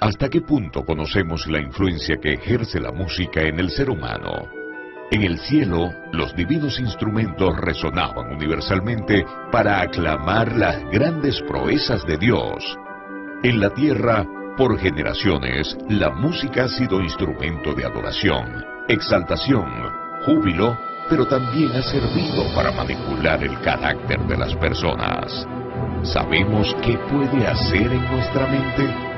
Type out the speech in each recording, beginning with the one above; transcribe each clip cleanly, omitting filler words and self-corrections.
¿Hasta qué punto conocemos la influencia que ejerce la música en el ser humano? En el cielo, los divinos instrumentos resonaban universalmente para aclamar las grandes proezas de Dios. En la tierra, por generaciones, la música ha sido instrumento de adoración, exaltación, júbilo, pero también ha servido para manipular el carácter de las personas. ¿Sabemos qué puede hacer en nuestra mente?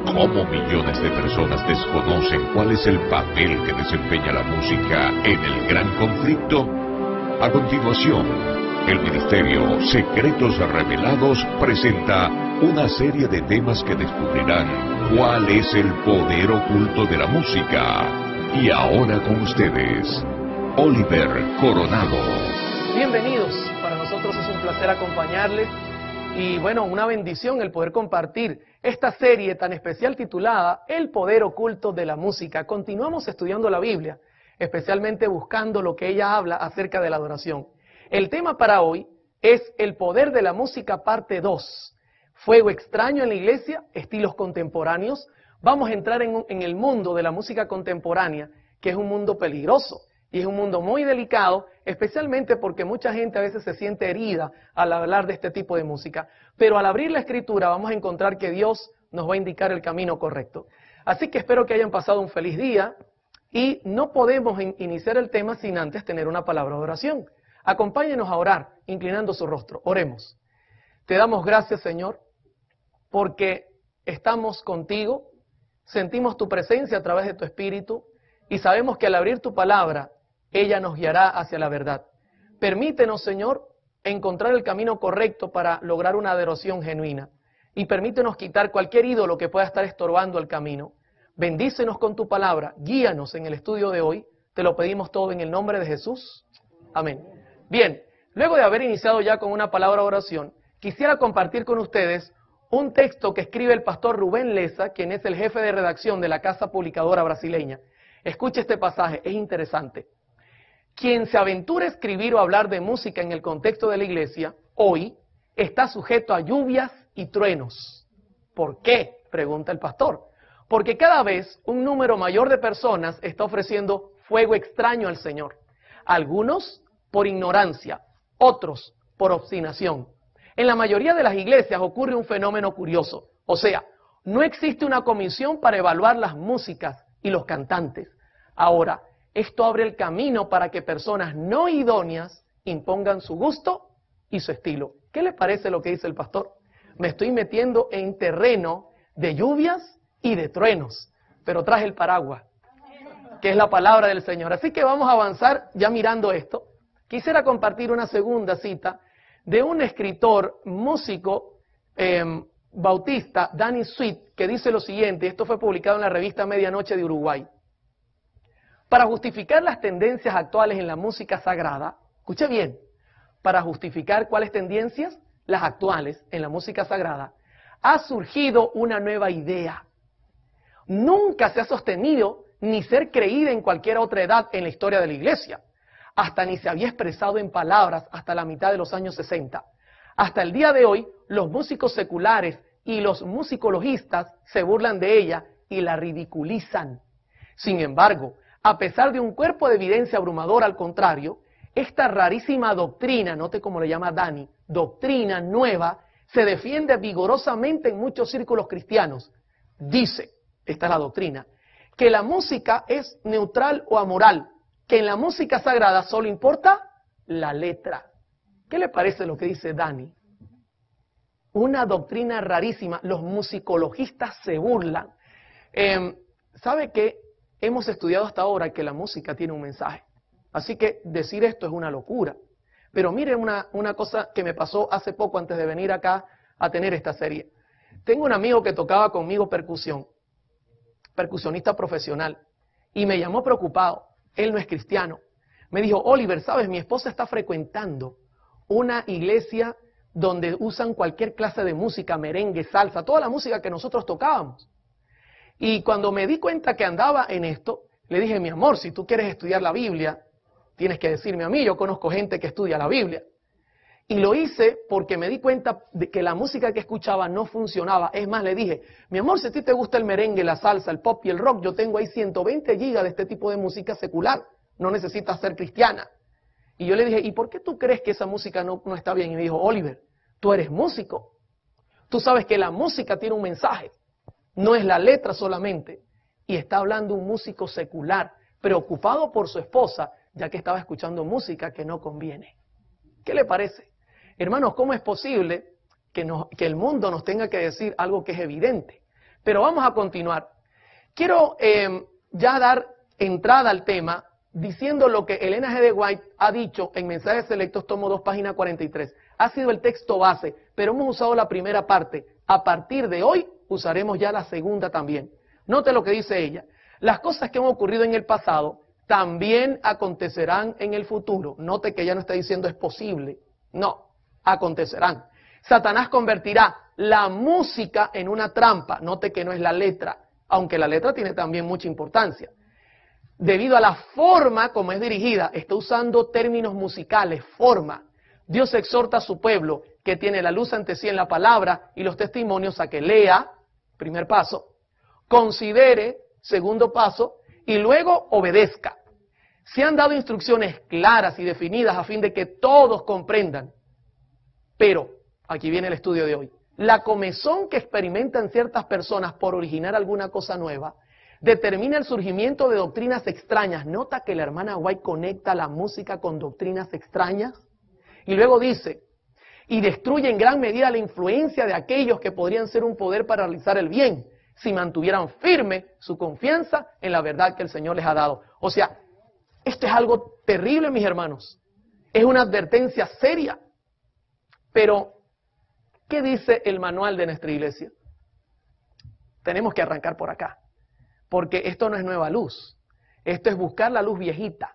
¿Cómo millones de personas desconocen cuál es el papel que desempeña la música en el gran conflicto? A continuación, el Ministerio Secretos Revelados presenta una serie de temas que descubrirán cuál es el poder oculto de la música. Y ahora con ustedes, Oliver Coronado. Bienvenidos, para nosotros es un placer acompañarles y bueno, una bendición el poder compartir esta serie tan especial titulada El poder oculto de la música. Continuamos estudiando la Biblia, especialmente buscando lo que ella habla acerca de la adoración. El tema para hoy es el poder de la música parte 2. Fuego extraño en la iglesia, estilos contemporáneos. Vamos a entrar en el mundo de la música contemporánea, que es un mundo peligroso. Y es un mundo muy delicado, especialmente porque mucha gente a veces se siente herida al hablar de este tipo de música. Pero al abrir la Escritura vamos a encontrar que Dios nos va a indicar el camino correcto. Así que espero que hayan pasado un feliz día y no podemos iniciar el tema sin antes tener una palabra de oración. Acompáñenos a orar, inclinando su rostro. Oremos. Te damos gracias, Señor, porque estamos contigo, sentimos tu presencia a través de tu Espíritu y sabemos que al abrir tu palabra, ella nos guiará hacia la verdad. Permítenos, Señor, encontrar el camino correcto para lograr una adoración genuina. Y permítenos quitar cualquier ídolo que pueda estar estorbando el camino. Bendícenos con tu palabra, guíanos en el estudio de hoy. Te lo pedimos todo en el nombre de Jesús. Amén. Bien, luego de haber iniciado ya con una palabra de oración, quisiera compartir con ustedes un texto que escribe el pastor Rubén Leza, quien es el jefe de redacción de la Casa Publicadora Brasileña. Escuche este pasaje, es interesante. Quien se aventura a escribir o hablar de música en el contexto de la iglesia, hoy, está sujeto a lluvias y truenos. ¿Por qué?, pregunta el pastor. Porque cada vez un número mayor de personas está ofreciendo fuego extraño al Señor. Algunos por ignorancia, otros por obstinación. En la mayoría de las iglesias ocurre un fenómeno curioso. O sea, no existe una comisión para evaluar las músicas y los cantantes. Ahora, esto abre el camino para que personas no idóneas impongan su gusto y su estilo. ¿Qué le parece lo que dice el pastor? Me estoy metiendo en terreno de lluvias y de truenos, pero traje el paraguas, que es la palabra del Señor. Así que vamos a avanzar ya mirando esto. Quisiera compartir una segunda cita de un escritor, músico bautista, Danny Sweet, que dice lo siguiente. Esto fue publicado en la revista Medianoche de Uruguay. Para justificar las tendencias actuales en la música sagrada, escuche bien, para justificar cuáles tendencias, las actuales en la música sagrada, ha surgido una nueva idea. Nunca se ha sostenido ni ser creída en cualquier otra edad en la historia de la iglesia. Hasta ni se había expresado en palabras hasta la mitad de los años 60. Hasta el día de hoy, los músicos seculares y los musicologistas se burlan de ella y la ridiculizan. Sin embargo, a pesar de un cuerpo de evidencia abrumador, al contrario, esta rarísima doctrina, note cómo le llama Dani, doctrina nueva, se defiende vigorosamente en muchos círculos cristianos. Dice, esta es la doctrina, que la música es neutral o amoral, que en la música sagrada solo importa la letra. ¿Qué le parece lo que dice Dani? Una doctrina rarísima, los musicologistas se burlan. ¿Sabe qué? Hemos estudiado hasta ahora que la música tiene un mensaje. Así que decir esto es una locura. Pero mire una cosa que me pasó hace poco antes de venir acá a tener esta serie. Tengo un amigo que tocaba conmigo percusión, percusionista profesional, y me llamó preocupado. Él no es cristiano. Me dijo, Oliver, ¿sabes? Mi esposa está frecuentando una iglesia donde usan cualquier clase de música, merengue, salsa, toda la música que nosotros tocábamos. Y cuando me di cuenta que andaba en esto, le dije, mi amor, si tú quieres estudiar la Biblia, tienes que decirme a mí, yo conozco gente que estudia la Biblia. Y lo hice porque me di cuenta de que la música que escuchaba no funcionaba. Es más, le dije, mi amor, si a ti te gusta el merengue, la salsa, el pop y el rock, yo tengo ahí 120 gigas de este tipo de música secular. No necesitas ser cristiana. Y yo le dije, ¿y por qué tú crees que esa música no está bien? Y me dijo, Oliver, tú eres músico. Tú sabes que la música tiene un mensaje. No es la letra solamente. Y está hablando un músico secular, preocupado por su esposa, ya que estaba escuchando música que no conviene. ¿Qué le parece? Hermanos, ¿cómo es posible que el mundo nos tenga que decir algo que es evidente? Pero vamos a continuar. Quiero ya dar entrada al tema diciendo lo que Elena G. de White ha dicho en Mensajes Selectos, tomo 2, página 43. Ha sido el texto base, pero hemos usado la primera parte. A partir de hoy usaremos ya la segunda también. Note lo que dice ella. Las cosas que han ocurrido en el pasado también acontecerán en el futuro. Note que ella no está diciendo es posible. No, acontecerán. Satanás convertirá la música en una trampa. Note que no es la letra, aunque la letra tiene también mucha importancia. Debido a la forma como es dirigida, está usando términos musicales, forma. Dios exhorta a su pueblo, que tiene la luz ante sí en la palabra y los testimonios, a que lea, primer paso, considere, segundo paso, y luego obedezca. Se han dado instrucciones claras y definidas a fin de que todos comprendan. Pero, aquí viene el estudio de hoy, la comezón que experimentan ciertas personas por originar alguna cosa nueva determina el surgimiento de doctrinas extrañas. Nota que la hermana White conecta la música con doctrinas extrañas. Y luego dice, y destruye en gran medida la influencia de aquellos que podrían ser un poder para realizar el bien, si mantuvieran firme su confianza en la verdad que el Señor les ha dado. O sea, esto es algo terrible, mis hermanos. Es una advertencia seria. Pero, ¿qué dice el manual de nuestra iglesia? Tenemos que arrancar por acá. Porque esto no es nueva luz. Esto es buscar la luz viejita.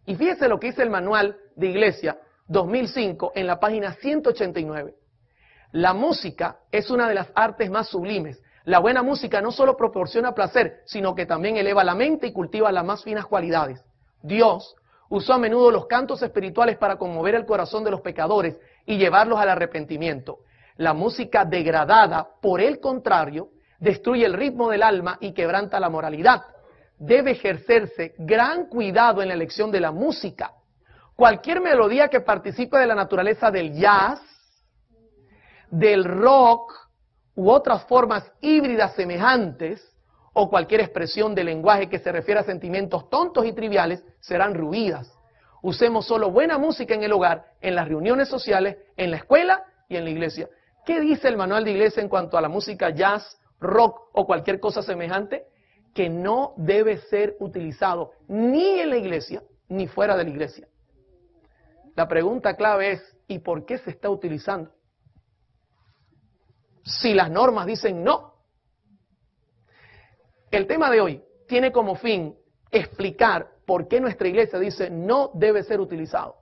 Y fíjese lo que dice el manual de iglesia 2005 en la página 189. La música es una de las artes más sublimes. La buena música no solo proporciona placer, sino que también eleva la mente y cultiva las más finas cualidades. Dios usó a menudo los cantos espirituales para conmover el corazón de los pecadores y llevarlos al arrepentimiento. La música degradada, por el contrario, destruye el ritmo del alma y quebranta la moralidad. Debe ejercerse gran cuidado en la elección de la música. Cualquier melodía que participe de la naturaleza del jazz, del rock u otras formas híbridas semejantes, o cualquier expresión de lenguaje que se refiera a sentimientos tontos y triviales, serán ruidas. Usemos solo buena música en el hogar, en las reuniones sociales, en la escuela y en la iglesia. ¿Qué dice el manual de iglesia en cuanto a la música jazz, rock o cualquier cosa semejante? Que no debe ser utilizado ni en la iglesia ni fuera de la iglesia. La pregunta clave es, ¿y por qué se está utilizando? Si las normas dicen no. El tema de hoy tiene como fin explicar por qué nuestra iglesia dice no debe ser utilizado.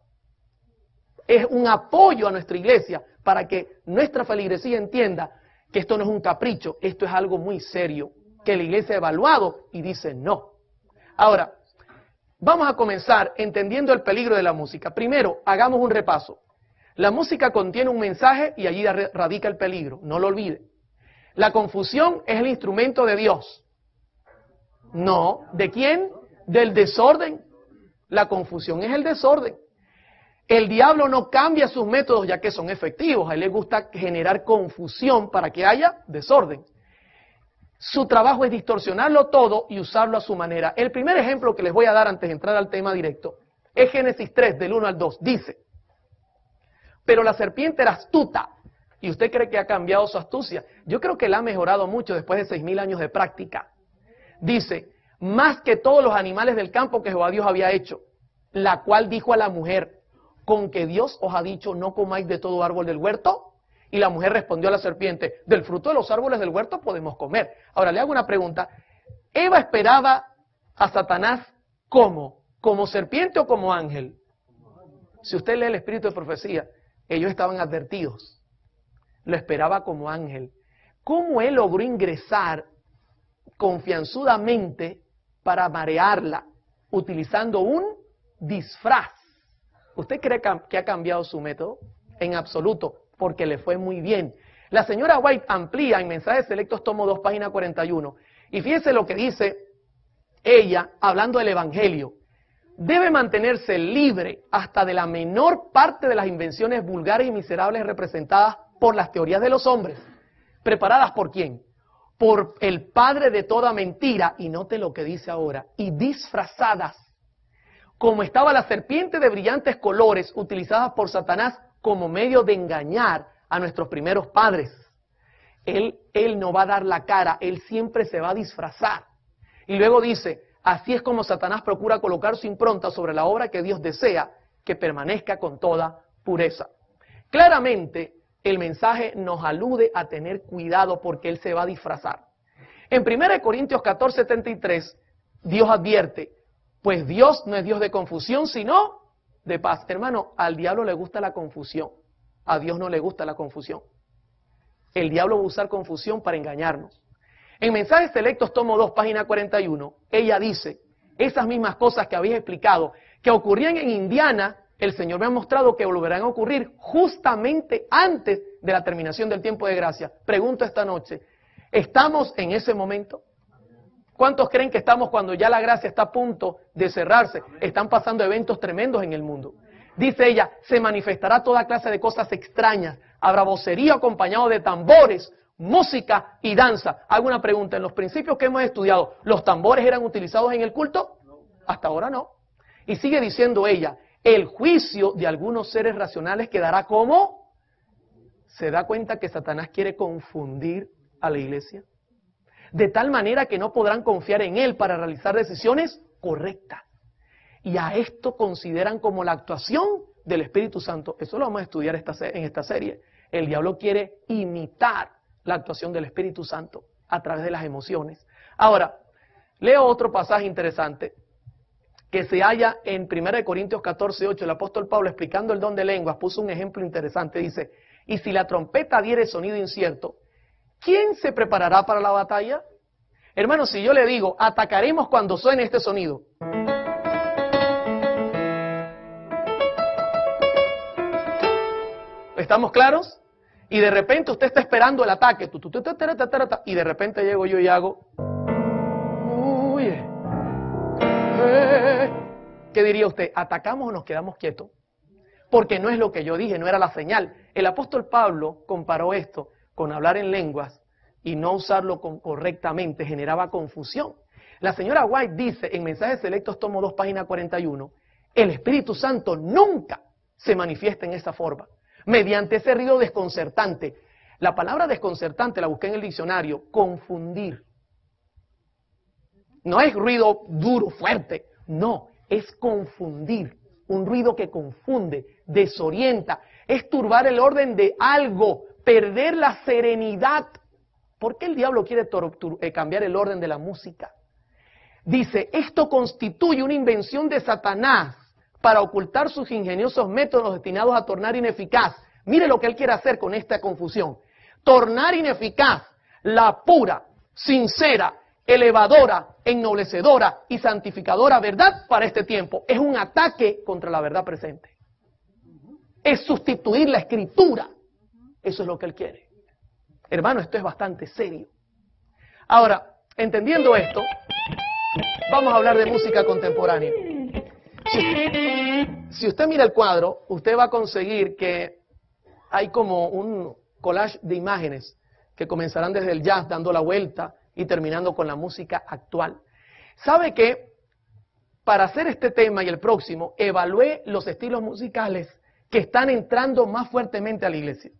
Es un apoyo a nuestra iglesia para que nuestra feligresía entienda que esto no es un capricho, esto es algo muy serio, que la iglesia ha evaluado y dice no. Ahora, vamos a comenzar entendiendo el peligro de la música. Primero, hagamos un repaso. La música contiene un mensaje y allí radica el peligro, no lo olvide. La confusión es el instrumento de Dios. No, ¿de quién? Del desorden. La confusión es el desorden. El diablo no cambia sus métodos ya que son efectivos. A él le gusta generar confusión para que haya desorden. Su trabajo es distorsionarlo todo y usarlo a su manera. El primer ejemplo que les voy a dar antes de entrar al tema directo es Génesis 3, del 1 al 2. Dice, pero la serpiente era astuta. ¿Y usted cree que ha cambiado su astucia? Yo creo que la ha mejorado mucho después de 6,000 años de práctica. Dice, más que todos los animales del campo que Jehová Dios había hecho, la cual dijo a la mujer, ¿con que Dios os ha dicho no comáis de todo árbol del huerto? Y la mujer respondió a la serpiente, del fruto de los árboles del huerto podemos comer. Ahora le hago una pregunta, ¿Eva esperaba a Satanás cómo? ¿Como serpiente o como ángel? Si usted lee el espíritu de profecía, ellos estaban advertidos. Lo esperaba como ángel. ¿Cómo él logró ingresar confianzudamente para marearla, utilizando un disfraz? ¿Usted cree que ha cambiado su método? en absoluto, porque le fue muy bien. La señora White amplía en Mensajes Selectos, tomo 2, página 41. Y fíjese lo que dice ella, hablando del Evangelio. Debe mantenerse libre hasta de la menor parte de las invenciones vulgares y miserables representadas por las teorías de los hombres. ¿Preparadas por quién? Por el padre de toda mentira, y note lo que dice ahora, y disfrazadas, como estaba la serpiente de brillantes colores utilizadas por Satanás como medio de engañar a nuestros primeros padres. Él no va a dar la cara, él siempre se va a disfrazar. Y luego dice, así es como Satanás procura colocar su impronta sobre la obra que Dios desea que permanezca con toda pureza. Claramente, el mensaje nos alude a tener cuidado porque él se va a disfrazar. En 1 Corintios 14:73, Dios advierte, pues Dios no es Dios de confusión, sino de paz. Hermano, al diablo le gusta la confusión, a Dios no le gusta la confusión. El diablo va a usar confusión para engañarnos. En Mensajes Selectos, tomo 2, página 41, ella dice, esas mismas cosas que habéis explicado, que ocurrían en Indiana, el Señor me ha mostrado que volverán a ocurrir justamente antes de la terminación del tiempo de gracia. Pregunto esta noche, ¿estamos en ese momento? ¿Cuántos creen que estamos cuando ya la gracia está a punto de cerrarse? Están pasando eventos tremendos en el mundo. Dice ella, se manifestará toda clase de cosas extrañas, habrá vocerío acompañado de tambores, música y danza. Hago una pregunta, en los principios que hemos estudiado, ¿los tambores eran utilizados en el culto? Hasta ahora no. Y sigue diciendo ella, el juicio de algunos seres racionales quedará como. ¿Se da cuenta que Satanás quiere confundir a la iglesia? De tal manera que no podrán confiar en él para realizar decisiones correctas. Y a esto consideran como la actuación del Espíritu Santo. Eso lo vamos a estudiar en esta serie. El diablo quiere imitar la actuación del Espíritu Santo a través de las emociones. Ahora, leo otro pasaje interesante que se halla en 1 Corintios 14:8, el apóstol Pablo explicando el don de lenguas, puso un ejemplo interesante, dice, y si la trompeta diere sonido incierto, ¿quién se preparará para la batalla? Hermano, si yo le digo, atacaremos cuando suene este sonido. ¿Estamos claros? Y de repente usted está esperando el ataque, y de repente llego yo y hago, ¿qué diría usted? ¿Atacamos o nos quedamos quietos? Porque no es lo que yo dije, no era la señal. El apóstol Pablo comparó esto con hablar en lenguas y no usarlo correctamente, generaba confusión. La señora White dice en Mensajes Selectos, tomo 2, página 41, el Espíritu Santo nunca se manifiesta en esa forma, mediante ese ruido desconcertante. La palabra desconcertante la busqué en el diccionario, confundir. No es ruido duro, fuerte, no, es confundir, un ruido que confunde, desorienta, es turbar el orden de algo, perder la serenidad. ¿Por qué el diablo quiere cambiar el orden de la música? Dice, esto constituye una invención de Satanás para ocultar sus ingeniosos métodos destinados a tornar ineficaz. Mire lo que él quiere hacer con esta confusión. Tornar ineficaz la pura, sincera, elevadora, ennoblecedora y santificadora verdad para este tiempo. Es un ataque contra la verdad presente. Es sustituir la escritura. Eso es lo que él quiere. Hermano, esto es bastante serio. Ahora, entendiendo esto, vamos a hablar de música contemporánea. Si usted mira el cuadro, usted va a conseguir que hay como un collage de imágenes que comenzarán desde el jazz dando la vuelta y terminando con la música actual. ¿Sabe qué? Para hacer este tema y el próximo, evalué los estilos musicales que están entrando más fuertemente a la iglesia.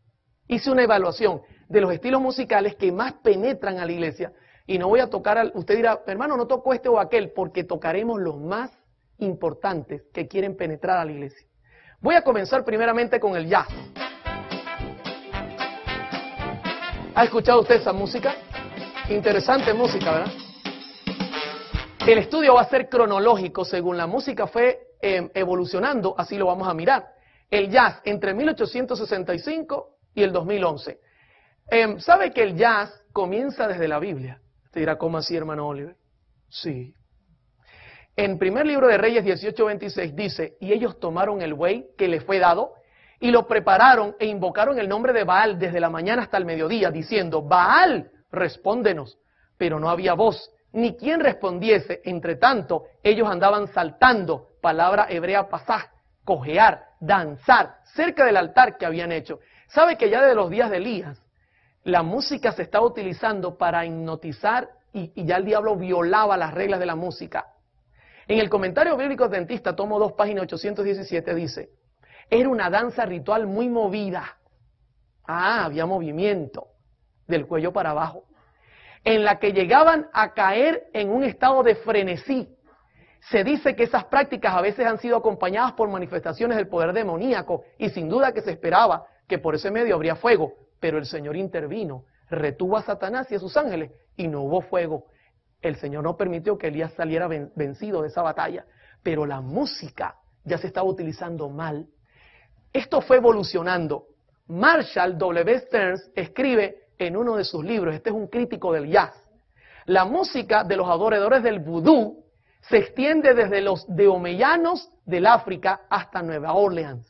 Hice una evaluación de los estilos musicales que más penetran a la iglesia y no voy a tocar, usted dirá, hermano, no toco este o aquel, porque tocaremos los más importantes que quieren penetrar a la iglesia. Voy a comenzar primeramente con el jazz. ¿Ha escuchado usted esa música? Interesante música, ¿verdad? El estudio va a ser cronológico, según la música fue evolucionando, así lo vamos a mirar. El jazz entre 1865 y el 2011. ¿Sabe que el jazz comienza desde la Biblia? Te dirá, ¿cómo así, hermano Oliver? Sí. En primer libro de Reyes 18:26 dice, y ellos tomaron el buey que les fue dado y lo prepararon e invocaron el nombre de Baal desde la mañana hasta el mediodía, diciendo, Baal, respóndenos. Pero no había voz, ni quien respondiese. Entre tanto, ellos andaban saltando, palabra hebrea pasaj, cojear, danzar, cerca del altar que habían hecho. ¿Sabe que ya desde los días de Elías, la música se estaba utilizando para hipnotizar y ya el diablo violaba las reglas de la música? En el comentario bíblico adventista, tomo 2, página 817, dice, era una danza ritual muy movida. Había movimiento del cuello para abajo, en la que llegaban a caer en un estado de frenesí. Se dice que esas prácticas a veces han sido acompañadas por manifestaciones del poder demoníaco y sin duda que se esperaba que por ese medio habría fuego, pero el Señor intervino, retuvo a Satanás y a sus ángeles y no hubo fuego. El Señor no permitió que Elías saliera vencido de esa batalla, pero la música ya se estaba utilizando mal. Esto fue evolucionando. Marshall W. Stearns escribe en uno de sus libros, este es un crítico del jazz, la música de los adoradores del vudú se extiende desde los daomeyanos del África hasta Nueva Orleans.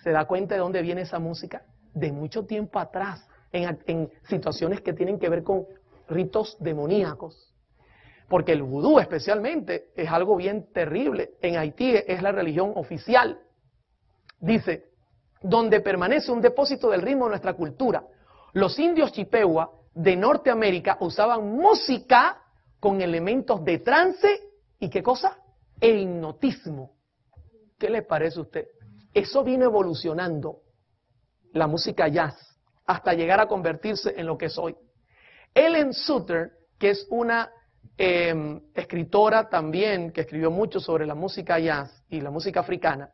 ¿Se da cuenta de dónde viene esa música? De mucho tiempo atrás, en situaciones que tienen que ver con ritos demoníacos. Porque el vudú especialmente es algo bien terrible. En Haití es la religión oficial. Dice, donde permanece un depósito del ritmo de nuestra cultura. Los indios Chippewa de Norteamérica usaban música con elementos de trance y ¿qué cosa? E hipnotismo. ¿Qué le parece a usted? Eso vino evolucionando, la música jazz, hasta llegar a convertirse en lo que es hoy. Ellen Sutter, que es una escritora también que escribió mucho sobre la música jazz y la música africana,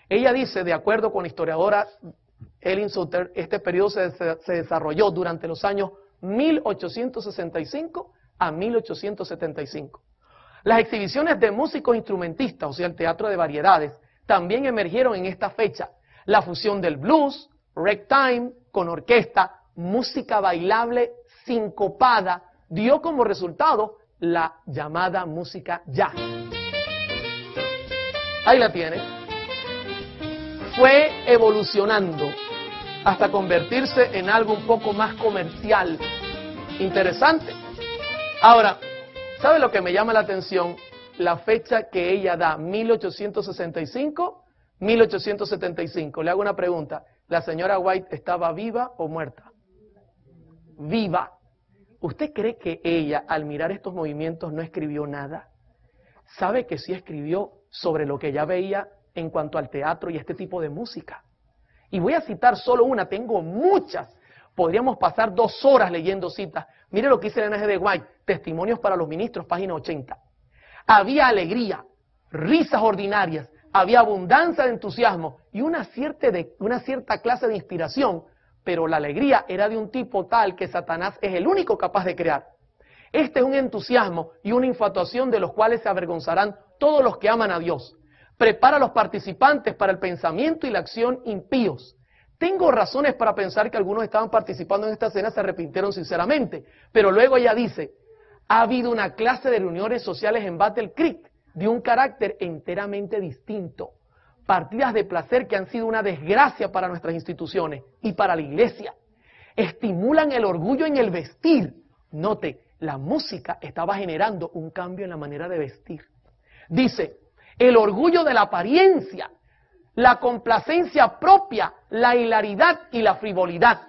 ella dice, de acuerdo con la historiadora Ellen Sutter, este periodo se desarrolló durante los años 1865 a 1875. Las exhibiciones de músicos instrumentistas, o sea, el teatro de variedades, también emergieron en esta fecha. La fusión del blues, ragtime, con orquesta, música bailable sincopada, dio como resultado la llamada música jazz. Ahí la tiene. Fue evolucionando hasta convertirse en algo un poco más comercial. Interesante. Ahora, ¿sabe lo que me llama la atención? La fecha que ella da, 1865, 1875. Le hago una pregunta. ¿La señora White estaba viva o muerta? Viva. ¿Usted cree que ella, al mirar estos movimientos, no escribió nada? ¿Sabe que sí escribió sobre lo que ella veía en cuanto al teatro y este tipo de música? Y voy a citar solo una, tengo muchas. Podríamos pasar 2 horas leyendo citas. Mire lo que dice el N.G. de White, Testimonios para los Ministros, página 80. Había alegría, risas ordinarias, había abundancia de entusiasmo y una cierta clase de inspiración, pero la alegría era de un tipo tal que Satanás es el único capaz de crear. Este es un entusiasmo y una infatuación de los cuales se avergonzarán todos los que aman a Dios. Prepara a los participantes para el pensamiento y la acción impíos. Tengo razones para pensar que algunos estaban participando en esta escena se arrepintieron sinceramente, pero luego ella dice, ha habido una clase de reuniones sociales en Battle Creek de un carácter enteramente distinto. Partidas de placer que han sido una desgracia para nuestras instituciones y para la iglesia. Estimulan el orgullo en el vestir. Note, la música estaba generando un cambio en la manera de vestir. Dice, el orgullo de la apariencia, la complacencia propia, la hilaridad y la frivolidad.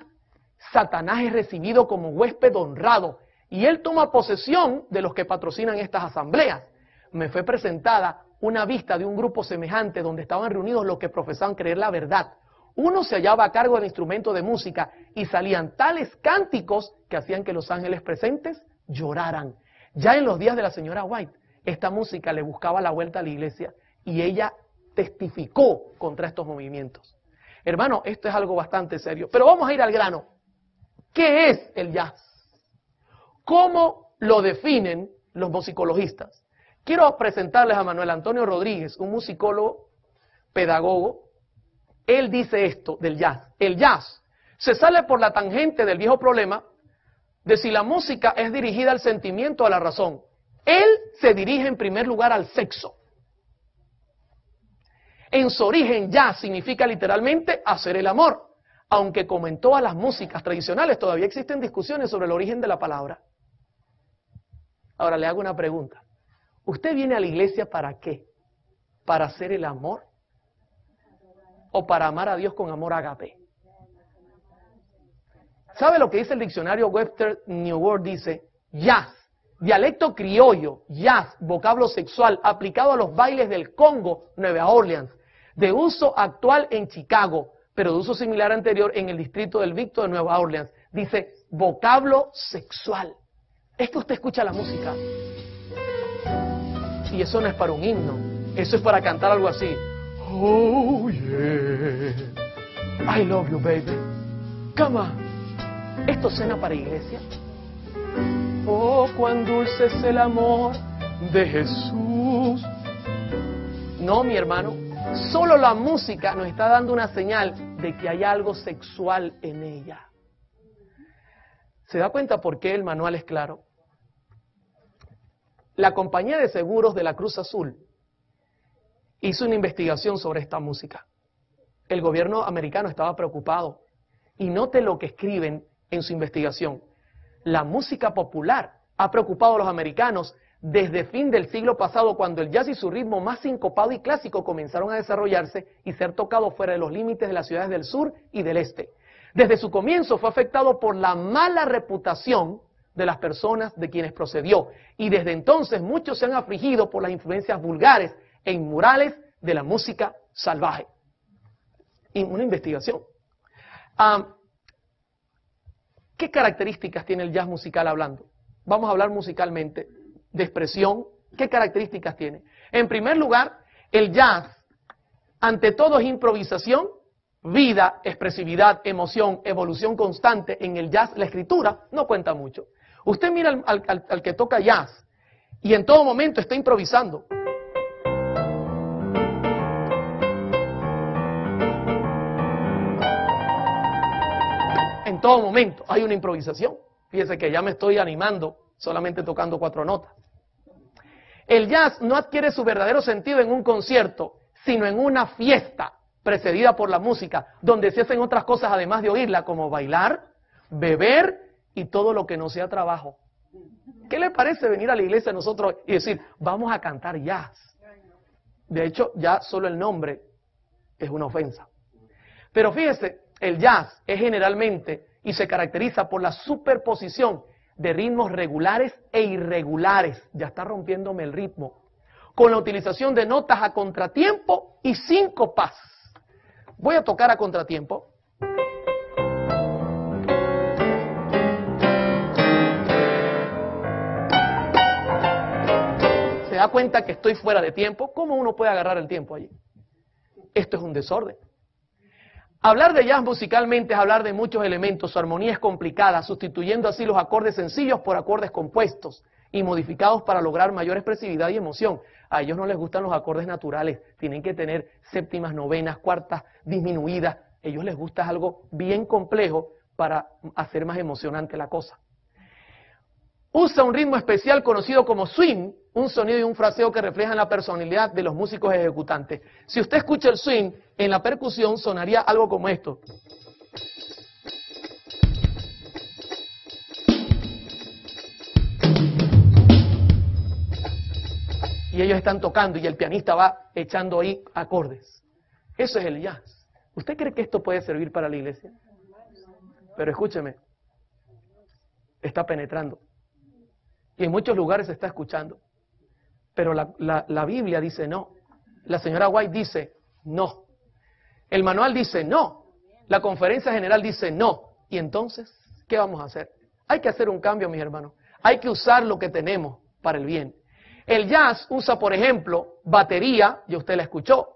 Satanás es recibido como huésped honrado y él toma posesión de los que patrocinan estas asambleas. Me fue presentada una vista de un grupo semejante donde estaban reunidos los que profesaban creer la verdad. Uno se hallaba a cargo del instrumento de música y salían tales cánticos que hacían que los ángeles presentes lloraran. Ya en los días de la señora White, esta música le buscaba la vuelta a la iglesia y ella testificó contra estos movimientos. Hermano, esto es algo bastante serio. Pero vamos a ir al grano. ¿Qué es el jazz? ¿Cómo lo definen los musicologistas? Quiero presentarles a Manuel Antonio Rodríguez, un musicólogo, pedagogo. Él dice esto del jazz. El jazz se sale por la tangente del viejo problema de si la música es dirigida al sentimiento o a la razón. Él se dirige en primer lugar al sexo. En su origen, jazz significa literalmente hacer el amor, aunque como en todas las músicas tradicionales todavía existen discusiones sobre el origen de la palabra. Ahora le hago una pregunta. ¿Usted viene a la iglesia para qué? ¿Para hacer el amor? ¿O para amar a Dios con amor agape? ¿Sabe lo que dice el diccionario Webster New World? Dice, jazz, dialecto criollo, jazz, vocablo sexual, aplicado a los bailes del Congo, Nueva Orleans, de uso actual en Chicago, pero de uso similar anterior en el distrito del Victor de Nueva Orleans. Dice, vocablo sexual. Es que usted escucha la música. Y eso no es para un himno. Eso es para cantar algo así. Oh, yeah. I love you, baby. Come on. ¿Esto suena para iglesia? Oh, cuán dulce es el amor de Jesús. No, mi hermano. Solo la música nos está dando una señal de que hay algo sexual en ella. ¿Se da cuenta por qué el manual es claro? La compañía de seguros de la Cruz Azul hizo una investigación sobre esta música. El gobierno americano estaba preocupado. Y note lo que escriben en su investigación. La música popular ha preocupado a los americanos desde fin del siglo pasado, cuando el jazz y su ritmo más sincopado y clásico comenzaron a desarrollarse y ser tocados fuera de los límites de las ciudades del sur y del este. Desde su comienzo fue afectado por la mala reputación de las personas de quienes procedió, y desde entonces muchos se han afligido por las influencias vulgares e inmorales de la música salvaje. Y una investigación. ¿Qué características tiene el jazz musical hablando? Vamos a hablar musicalmente de expresión. ¿Qué características tiene? En primer lugar, el jazz, ante todo, es improvisación, vida, expresividad, emoción, evolución constante. En el jazz la escritura no cuenta mucho. Usted mira al que toca jazz y en todo momento está improvisando. En todo momento hay una improvisación. Fíjese que ya me estoy animando solamente tocando 4 notas. El jazz no adquiere su verdadero sentido en un concierto, sino en una fiesta precedida por la música, donde se hacen otras cosas además de oírla, como bailar, beber y todo lo que no sea trabajo. ¿Qué le parece venir a la iglesia nosotros y decir, vamos a cantar jazz? De hecho, ya solo el nombre es una ofensa. Pero fíjese, el jazz es generalmente y se caracteriza por la superposición de ritmos regulares e irregulares. Ya está rompiéndome el ritmo. Con la utilización de notas a contratiempo y síncopas. Voy a tocar a contratiempo. ¿Se da cuenta que estoy fuera de tiempo? ¿Cómo uno puede agarrar el tiempo allí? Esto es un desorden. Hablar de jazz musicalmente es hablar de muchos elementos. Su armonía es complicada, sustituyendo así los acordes sencillos por acordes compuestos y modificados para lograr mayor expresividad y emoción. A ellos no les gustan los acordes naturales, tienen que tener séptimas, novenas, cuartas, disminuidas. A ellos les gusta algo bien complejo para hacer más emocionante la cosa. Usa un ritmo especial conocido como swing, un sonido y un fraseo que reflejan la personalidad de los músicos ejecutantes. Si usted escucha el swing, en la percusión sonaría algo como esto. Y ellos están tocando y el pianista va echando ahí acordes. Eso es el jazz. ¿Usted cree que esto puede servir para la iglesia? Pero escúcheme, está penetrando. Y en muchos lugares se está escuchando. Pero la Biblia dice no. La señora White dice no. El manual dice no. La conferencia general dice no. Y entonces, ¿qué vamos a hacer? Hay que hacer un cambio, mis hermanos. Hay que usar lo que tenemos para el bien. El jazz usa, por ejemplo, batería, ya usted la escuchó.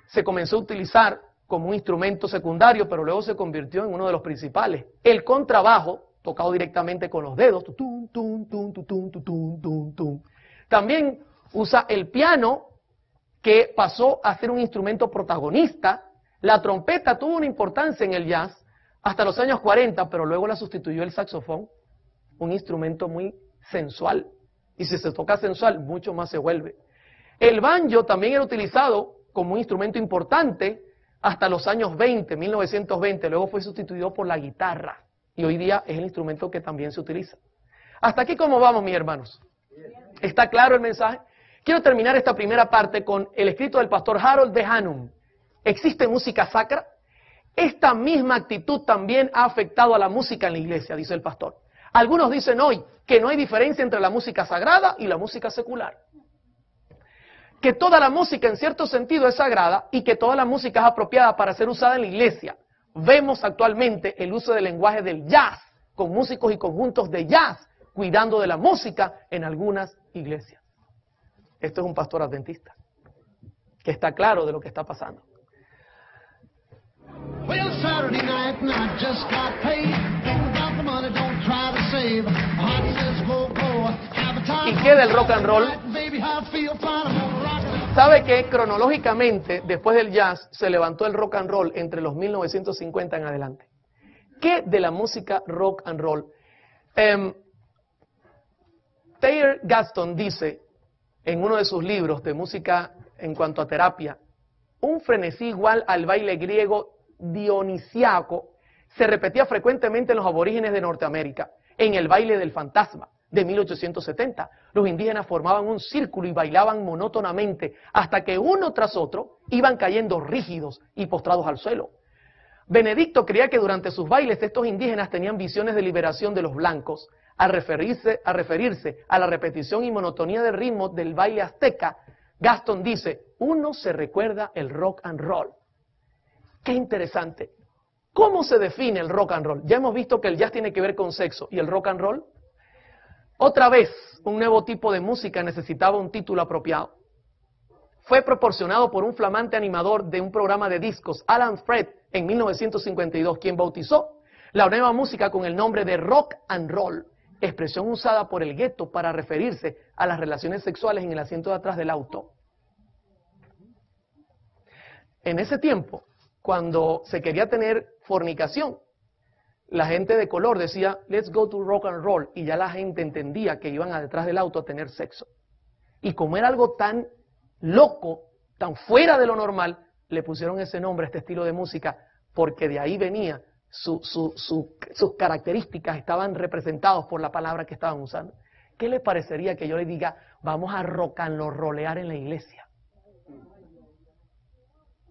Se comenzó a utilizar como un instrumento secundario, pero luego se convirtió en uno de los principales. El contrabajo, tocado directamente con los dedos. También usa el piano, que pasó a ser un instrumento protagonista. La trompeta tuvo una importancia en el jazz hasta los años 40, pero luego la sustituyó el saxofón, un instrumento muy sensual. Y si se toca sensual, mucho más se vuelve. El banjo también era utilizado como un instrumento importante hasta los años 20, 1920. Luego fue sustituido por la guitarra y hoy día es el instrumento que también se utiliza. Hasta aquí, ¿cómo vamos, mis hermanos? ¿Está claro el mensaje? Quiero terminar esta primera parte con el escrito del pastor Harold D. Hannum. ¿Existe música sacra? Esta misma actitud también ha afectado a la música en la iglesia, dice el pastor. Algunos dicen hoy que no hay diferencia entre la música sagrada y la música secular. Que toda la música en cierto sentido es sagrada y que toda la música es apropiada para ser usada en la iglesia. Vemos actualmente el uso del lenguaje del jazz, con músicos y conjuntos de jazz, cuidando de la música en algunas iglesias. Esto es un pastor adventista, que está claro de lo que está pasando. Well, Saturday night and I just got paid. Don't got the money, don't try to save. Heart says go, go, have a time. ¿Y qué del rock and roll? Baby, how I feel fine, I'm gonna rock it. ¿Sabe que cronológicamente, después del jazz, se levantó el rock and roll entre los 1950 en adelante? ¿Qué de la música rock and roll? Taylor Gaston dice en uno de sus libros de música en cuanto a terapia, un frenesí igual al baile griego dionisiaco se repetía frecuentemente en los aborígenes de Norteamérica, en el baile del fantasma de 1870. Los indígenas formaban un círculo y bailaban monótonamente hasta que uno tras otro iban cayendo rígidos y postrados al suelo. Benedicto creía que durante sus bailes estos indígenas tenían visiones de liberación de los blancos. Al referirse a la repetición y monotonía del ritmo del baile azteca, Gaston dice, uno se recuerda el rock and roll. Qué interesante. ¿Cómo se define el rock and roll? Ya hemos visto que el jazz tiene que ver con sexo. ¿Y el rock and roll? Otra vez, un nuevo tipo de música necesitaba un título apropiado. Fue proporcionado por un flamante animador de un programa de discos, Alan Freed, en 1952, quien bautizó la nueva música con el nombre de rock and roll, expresión usada por el gueto para referirse a las relaciones sexuales en el asiento de atrás del auto. En ese tiempo, cuando se quería tener fornicación, la gente de color decía, let's go to rock and roll, y ya la gente entendía que iban a detrás del auto a tener sexo. Y como era algo tan loco, tan fuera de lo normal, le pusieron ese nombre a este estilo de música, porque de ahí venía, sus características estaban representadas por la palabra que estaban usando. ¿Qué le parecería que yo le diga, vamos a rock and rollear en la iglesia?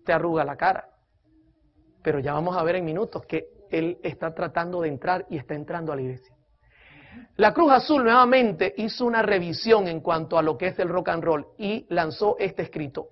Te arruga la cara. Pero ya vamos a ver en minutos que él está tratando de entrar y está entrando a la iglesia. La Cruz Azul nuevamente hizo una revisión en cuanto a lo que es el rock and roll y lanzó este escrito.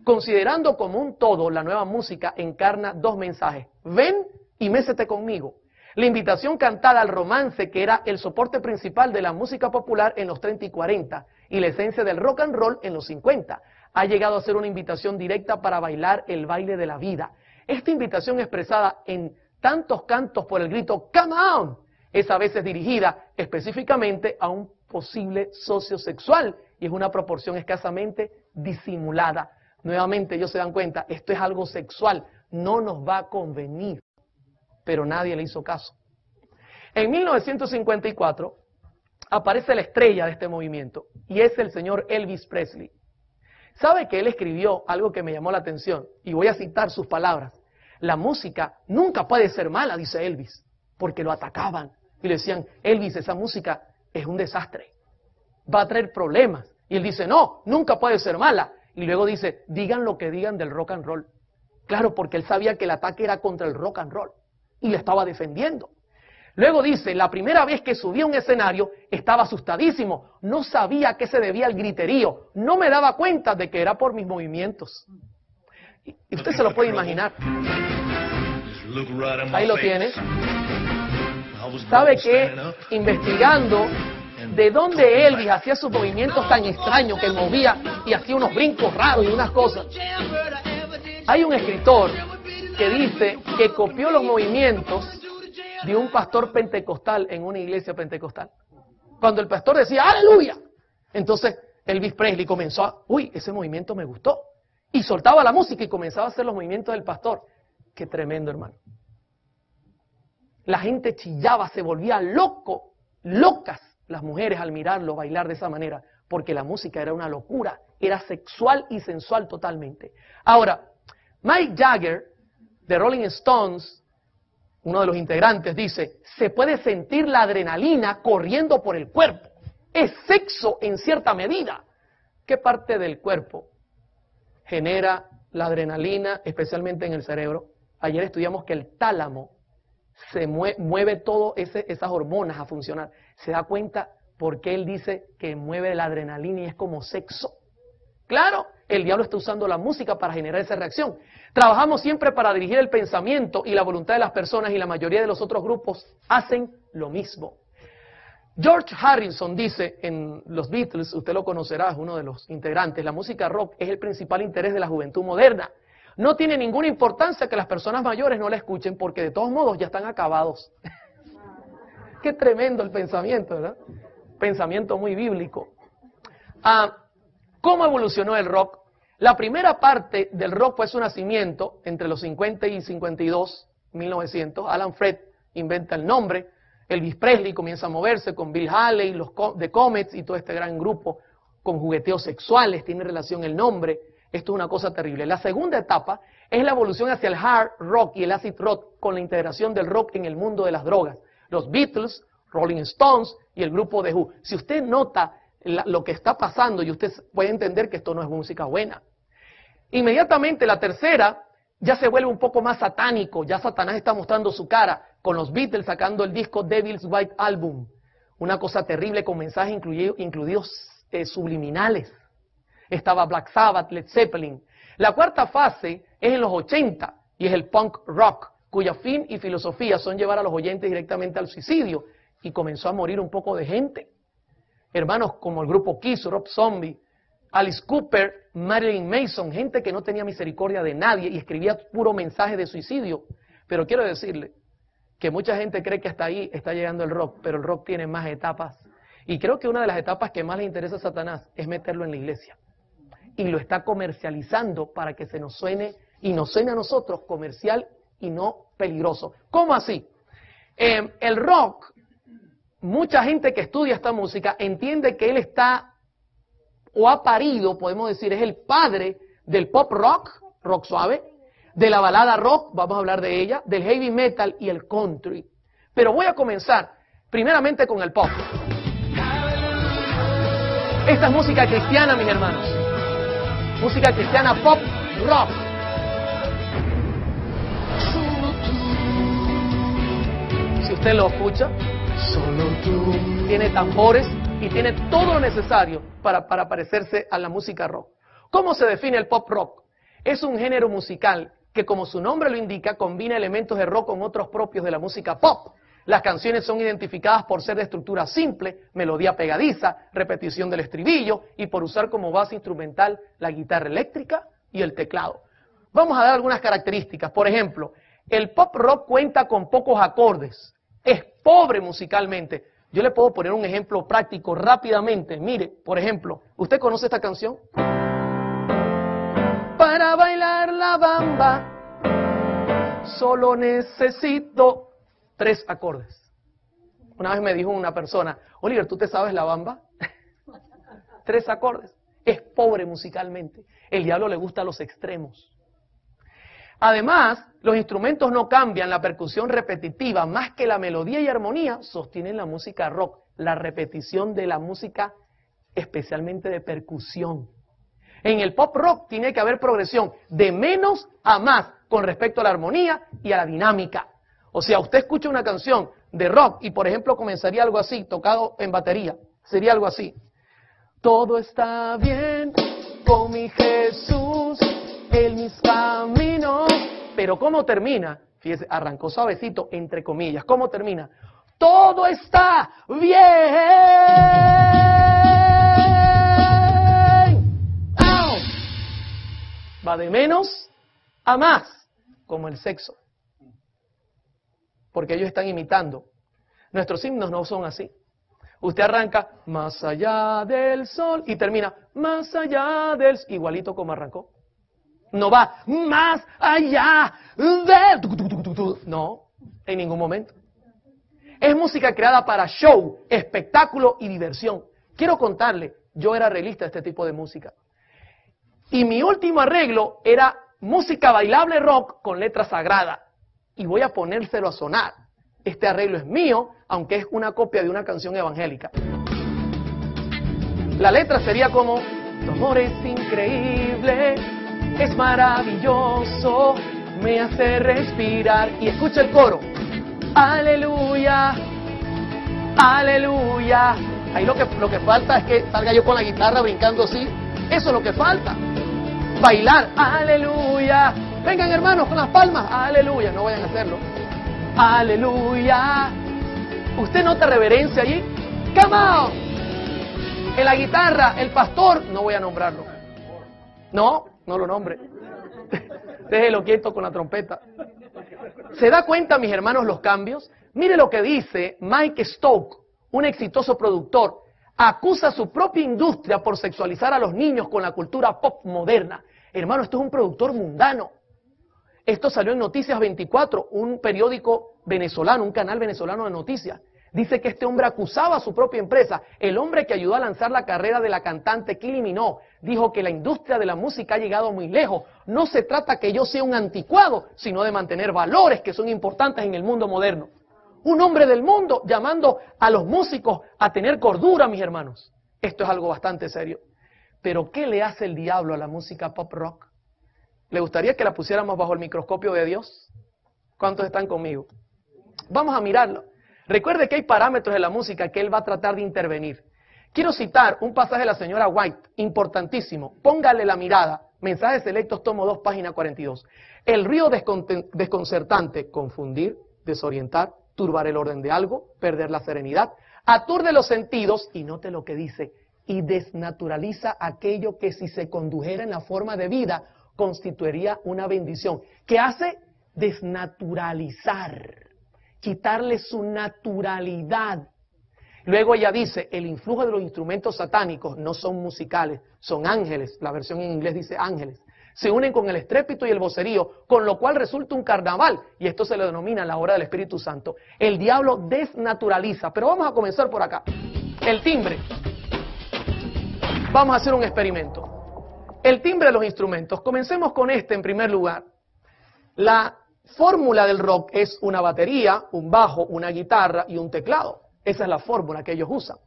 Considerando como un todo, la nueva música encarna dos mensajes. Ven y mécete conmigo. La invitación cantada al romance, que era el soporte principal de la música popular en los 30 y 40, y la esencia del rock and roll en los 50, ha llegado a ser una invitación directa para bailar el baile de la vida. Esta invitación expresada en tantos cantos por el grito "Come on" es a veces dirigida específicamente a un posible socio sexual y es una proporción escasamente disimulada. Nuevamente ellos se dan cuenta, esto es algo sexual, no nos va a convenir, pero nadie le hizo caso. En 1954 aparece la estrella de este movimiento y es el señor Elvis Presley. ¿Sabe que él escribió algo que me llamó la atención? Y voy a citar sus palabras. La música nunca puede ser mala, dice Elvis, porque lo atacaban y le decían, Elvis, esa música es un desastre, va a traer problemas. Y él dice, no, nunca puede ser mala. Y luego dice, digan lo que digan del rock and roll. Claro, porque él sabía que el ataque era contra el rock and roll y le estaba defendiendo. Luego dice, la primera vez que subí a un escenario estaba asustadísimo, no sabía a qué se debía el griterío, no me daba cuenta de que era por mis movimientos. Y usted se lo puede imaginar. Ahí lo tiene. ¿Sabe qué? Investigando de dónde Elvis hacía sus movimientos tan extraños, que movía y hacía unos brincos raros y unas cosas. Hay un escritor que dice que copió los movimientos de un pastor pentecostal en una iglesia pentecostal. Cuando el pastor decía ¡aleluya!, entonces Elvis Presley comenzó a, uy, ese movimiento me gustó. Y soltaba la música y comenzaba a hacer los movimientos del pastor. Qué tremendo, hermano. La gente chillaba, se volvía locas las mujeres al mirarlo bailar de esa manera, porque la música era una locura, era sexual y sensual totalmente. Ahora, Mick Jagger, de Rolling Stones, uno de los integrantes, dice, se puede sentir la adrenalina corriendo por el cuerpo. Es sexo en cierta medida. ¿Qué parte del cuerpo genera la adrenalina, especialmente en el cerebro? Ayer estudiamos que el tálamo se mueve todo esas hormonas a funcionar. ¿Se da cuenta por qué él dice que mueve la adrenalina y es como sexo? Claro, el diablo está usando la música para generar esa reacción. Trabajamos siempre para dirigir el pensamiento y la voluntad de las personas, y la mayoría de los otros grupos hacen lo mismo. George Harrison dice en los Beatles, usted lo conocerá, es uno de los integrantes, la música rock es el principal interés de la juventud moderna. No tiene ninguna importancia que las personas mayores no la escuchen porque de todos modos ya están acabados. Qué tremendo el pensamiento, ¿verdad? Pensamiento muy bíblico. ¿Cómo evolucionó el rock? La primera parte del rock fue su nacimiento entre los 50 y 52, 1900. Alan Freed inventa el nombre. Elvis Presley comienza a moverse con Bill Haley, los The Comets y todo este gran grupo con jugueteos sexuales. Tiene relación el nombre. Esto es una cosa terrible. La segunda etapa es la evolución hacia el hard rock y el acid rock con la integración del rock en el mundo de las drogas. Los Beatles, Rolling Stones y el grupo The Who. Si usted nota lo que está pasando y usted puede entender que esto no es música buena. Inmediatamente la tercera ya se vuelve un poco más satánico. Ya Satanás está mostrando su cara con los Beatles sacando el disco Devil's White Album. Una cosa terrible con mensajes incluidos subliminales. Estaba Black Sabbath, Led Zeppelin. La cuarta fase es en los 80 y es el punk rock, cuya fin y filosofía son llevar a los oyentes directamente al suicidio, y comenzó a morir un poco de gente. Hermanos como el grupo Kiss, Rob Zombie, Alice Cooper, Marilyn Manson, gente que no tenía misericordia de nadie y escribía puro mensaje de suicidio. Pero quiero decirle que mucha gente cree que hasta ahí está llegando el rock, pero el rock tiene más etapas. Y creo que una de las etapas que más le interesa a Satanás es meterlo en la iglesia. Y lo está comercializando para que se nos suene, y nos suene a nosotros comercial y no peligroso. ¿Cómo así? El rock, mucha gente que estudia esta música entiende que él está, o ha parido, podemos decir, es el padre del pop rock, rock suave, de la balada rock, vamos a hablar de ella, del heavy metal y el country. Pero voy a comenzar primeramente con el pop. Esta es música cristiana, mis hermanos. Música cristiana pop rock. Si usted lo escucha, solo tú. Tiene tambores y tiene todo lo necesario para parecerse a la música rock. ¿Cómo se define el pop rock? Es un género musical que, como su nombre lo indica, combina elementos de rock con otros propios de la música pop. Las canciones son identificadas por ser de estructura simple, melodía pegadiza, repetición del estribillo y por usar como base instrumental la guitarra eléctrica y el teclado. Vamos a dar algunas características. Por ejemplo, el pop rock cuenta con pocos acordes, es pobre musicalmente. Yo le puedo poner un ejemplo práctico rápidamente. Mire, por ejemplo, ¿usted conoce esta canción? Para bailar la bamba, solo necesito 3 acordes. Una vez me dijo una persona, Oliver, ¿tú te sabes la bamba? 3 acordes. Es pobre musicalmente. El diablo le gusta los extremos. Además, los instrumentos no cambian, la percusión repetitiva, más que la melodía y armonía, sostienen la música rock. La repetición de la música, especialmente de percusión. En el pop rock tiene que haber progresión de menos a más con respecto a la armonía y a la dinámica. O sea, usted escucha una canción de rock y, por ejemplo, comenzaría algo así, tocado en batería. Sería algo así. Todo está bien con mi Jesús, en mis caminos. Pero ¿cómo termina? Fíjese, arrancó suavecito, entre comillas. ¿Cómo termina? Todo está bien. ¡Au! Va de menos a más, como el sexo. Porque ellos están imitando. Nuestros himnos no son así. Usted arranca más allá del sol y termina más allá del... igualito como arrancó. No va más allá del... No, en ningún momento. Es música creada para show, espectáculo y diversión. Quiero contarle yo era arreglista de este tipo de música. Y mi último arreglo era música bailable rock con letra sagrada. Y voy a ponérselo a sonar. Este arreglo es mío, aunque es una copia de una canción evangélica. La letra sería como: tu amor es increíble, es maravilloso, me hace respirar. Y escucha el coro: aleluya, aleluya. Ahí lo que falta es que salga yo con la guitarra brincando así. Eso es lo que falta. Bailar, aleluya. Vengan hermanos con las palmas, aleluya. No vayan a hacerlo. Aleluya. ¿Usted nota reverencia allí? Come on. En la guitarra, el pastor, no voy a nombrarlo. No lo nombre. Déjelo quieto con la trompeta. ¿Se da cuenta, mis hermanos, los cambios? Mire lo que dice Mike Stoke, un exitoso productor. Acusa a su propia industria por sexualizar a los niños con la cultura pop moderna. Hermano, esto es un productor mundano. Esto salió en Noticias 24, un periódico venezolano, un canal venezolano de noticias. Dice que este hombre acusaba a su propia empresa. El hombre que ayudó a lanzar la carrera de la cantante Kylie Minogue dijo que la industria de la música ha llegado muy lejos. No se trata que yo sea un anticuado, sino de mantener valores que son importantes en el mundo moderno. Un hombre del mundo llamando a los músicos a tener cordura, mis hermanos. Esto es algo bastante serio. Pero ¿qué le hace el diablo a la música pop rock? ¿Le gustaría que la pusiéramos bajo el microscopio de Dios? ¿Cuántos están conmigo? Vamos a mirarlo. Recuerde que hay parámetros de la música que Él va a tratar de intervenir. Quiero citar un pasaje de la señora White, importantísimo. Póngale la mirada. Mensajes selectos, tomo 2, página 42. El ruido desconcertante, confundir, desorientar, turbar el orden de algo, perder la serenidad, aturde los sentidos, y note lo que dice, y desnaturaliza aquello que si se condujera en la forma de vida, constituiría una bendición. ¿Qué hace? Desnaturalizar, quitarle su naturalidad. Luego ella dice, el influjo de los instrumentos satánicos no son musicales, son ángeles. La versión en inglés dice ángeles. Se unen con el estrépito y el vocerío, con lo cual resulta un carnaval, y esto se le denomina la obra del Espíritu Santo. El diablo desnaturaliza, pero vamos a comenzar por acá. El timbre. Vamos a hacer un experimento. El timbre de los instrumentos. Comencemos con este en primer lugar. La fórmula del rock es una batería, un bajo, una guitarra y un teclado. Esa es la fórmula que ellos usan.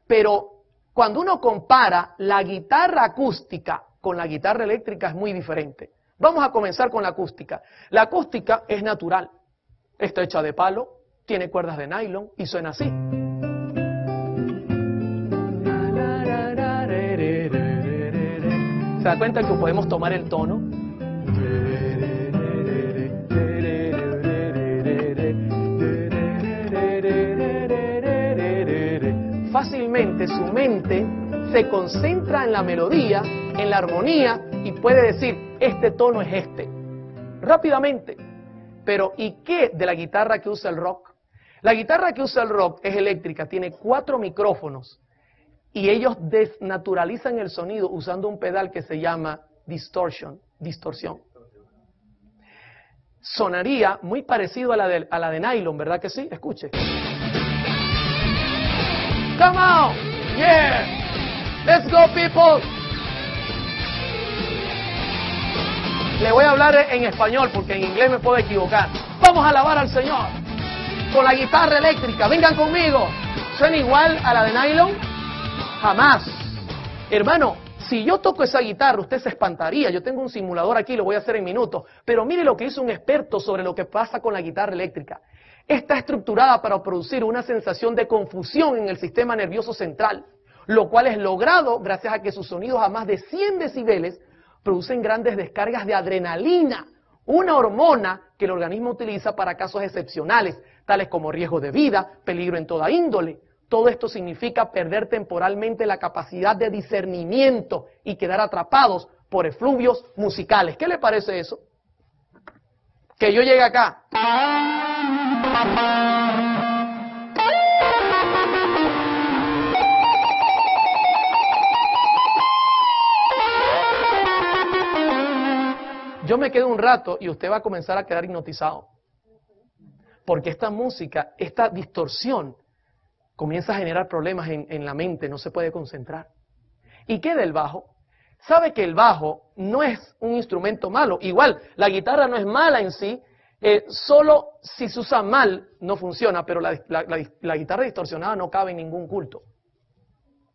Pero cuando uno compara la guitarra acústica con la guitarra eléctrica es muy diferente. Vamos a comenzar con la acústica. La acústica es natural. Está hecha de palo, tiene cuerdas de nylon y suena así. ¿Se da cuenta que podemos tomar el tono? Fácilmente su mente se concentra en la melodía, en la armonía y puede decir, este tono es este. Rápidamente. Pero ¿y qué de la guitarra que usa el rock? La guitarra que usa el rock es eléctrica, tiene 4 micrófonos. Y ellos desnaturalizan el sonido usando un pedal que se llama distorsión. Sonaría muy parecido a la de nylon, ¿verdad que sí? Escuche. Come on, yeah, let's go people. Le voy a hablar en español porque en inglés me puedo equivocar. Vamos a alabar al Señor con la guitarra eléctrica. Vengan conmigo. ¿Suena igual a la de nylon? Jamás. Hermano, si yo toco esa guitarra, usted se espantaría. Yo tengo un simulador aquí, lo voy a hacer en minutos. Pero mire lo que hizo un experto sobre lo que pasa con la guitarra eléctrica. Está estructurada para producir una sensación de confusión en el sistema nervioso central, lo cual es logrado gracias a que sus sonidos a más de 100 decibeles producen grandes descargas de adrenalina, una hormona que el organismo utiliza para casos excepcionales, tales como riesgo de vida, peligro en toda índole. Todo esto significa perder temporalmente la capacidad de discernimiento y quedar atrapados por efluvios musicales. ¿Qué le parece eso? Que yo llegue acá. Yo me quedo un rato y usted va a comenzar a quedar hipnotizado. Porque esta música, esta distorsión, comienza a generar problemas en la mente, no se puede concentrar. ¿Y qué del bajo? Sabe que el bajo no es un instrumento malo. Igual, la guitarra no es mala en sí, solo si se usa mal no funciona, pero la guitarra distorsionada no cabe en ningún culto.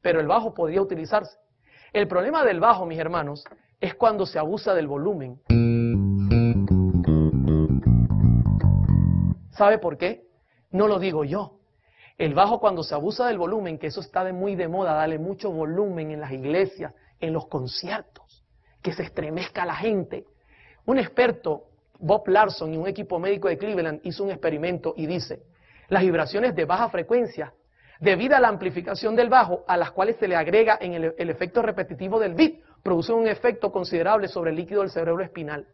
Pero el bajo podría utilizarse. El problema del bajo, mis hermanos, es cuando se abusa del volumen. ¿Sabe por qué? No lo digo yo. El bajo, cuando se abusa del volumen, que eso está muy de moda, darle mucho volumen en las iglesias, en los conciertos, que se estremezca la gente. Un experto, Bob Larson, y un equipo médico de Cleveland hizo un experimento y dice, las vibraciones de baja frecuencia, debido a la amplificación del bajo, a las cuales se le agrega en el efecto repetitivo del beat, producen un efecto considerable sobre el líquido del cerebro espinal.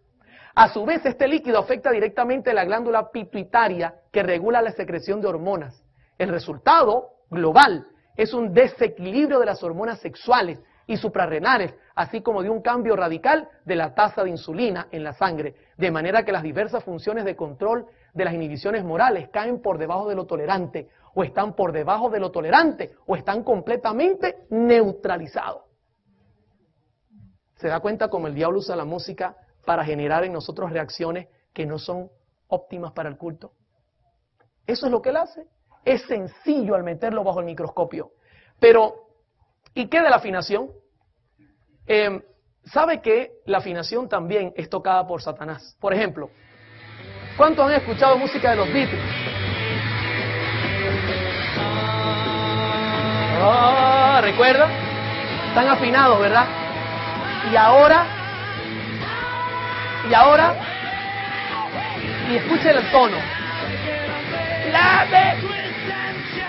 A su vez, este líquido afecta directamente la glándula pituitaria que regula la secreción de hormonas. El resultado global es un desequilibrio de las hormonas sexuales y suprarrenales, así como de un cambio radical de la tasa de insulina en la sangre, de manera que las diversas funciones de control de las inhibiciones morales caen por debajo de lo tolerante, o están por debajo de lo tolerante, o están completamente neutralizados. ¿Se da cuenta cómo el diablo usa la música para generar en nosotros reacciones que no son óptimas para el culto? Eso es lo que él hace. Es sencillo al meterlo bajo el microscopio. Pero, ¿y qué de la afinación? ¿Sabe que la afinación también es tocada por Satanás? Por ejemplo, ¿cuántos han escuchado música de los Beatles? ¿Recuerda? Están afinados, ¿verdad? Y escuchen el tono.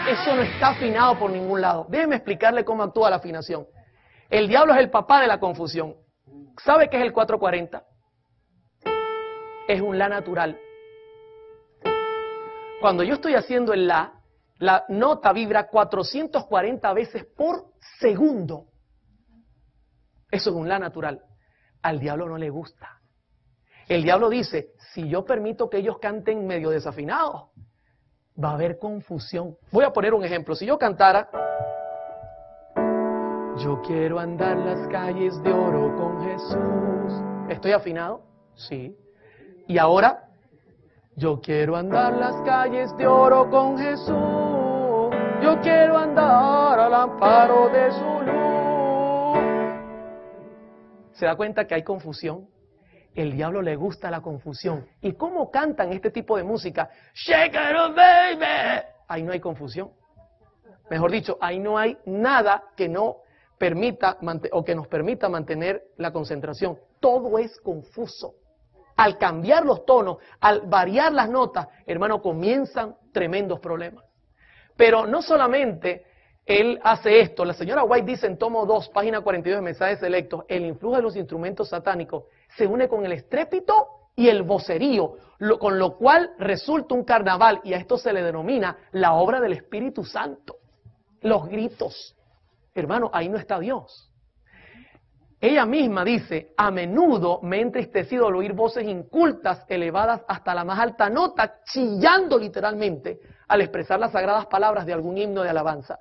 Eso no está afinado por ningún lado. Déjeme explicarle cómo actúa la afinación. El diablo es el papá de la confusión. ¿Sabe qué es el 440? Es un la natural. Cuando yo estoy haciendo el la nota vibra 440 veces por segundo. Eso es un la natural. Al diablo no le gusta. El diablo dice, si yo permito que ellos canten medio desafinados, va a haber confusión. Voy a poner un ejemplo. Si yo cantara, yo quiero andar las calles de oro con Jesús. ¿Estoy afinado? Sí. Y ahora, yo quiero andar las calles de oro con Jesús. Yo quiero andar al amparo de su luz. ¿Se da cuenta que hay confusión? El diablo le gusta la confusión. ¿Y cómo cantan este tipo de música? Shake it up, baby. Ahí no hay confusión. Mejor dicho, ahí no hay nada que no permita o que nos permita mantener la concentración. Todo es confuso. Al cambiar los tonos, al variar las notas, hermano, comienzan tremendos problemas. Pero no solamente él hace esto. La señora White dice en tomo 2, página 42 de Mensajes Selectos, el influjo de los instrumentos satánicos se une con el estrépito y el vocerío, con lo cual resulta un carnaval, y a esto se le denomina la obra del Espíritu Santo. Los gritos. Hermano, ahí no está Dios. Ella misma dice, a menudo me he entristecido al oír voces incultas elevadas hasta la más alta nota, chillando literalmente al expresar las sagradas palabras de algún himno de alabanza.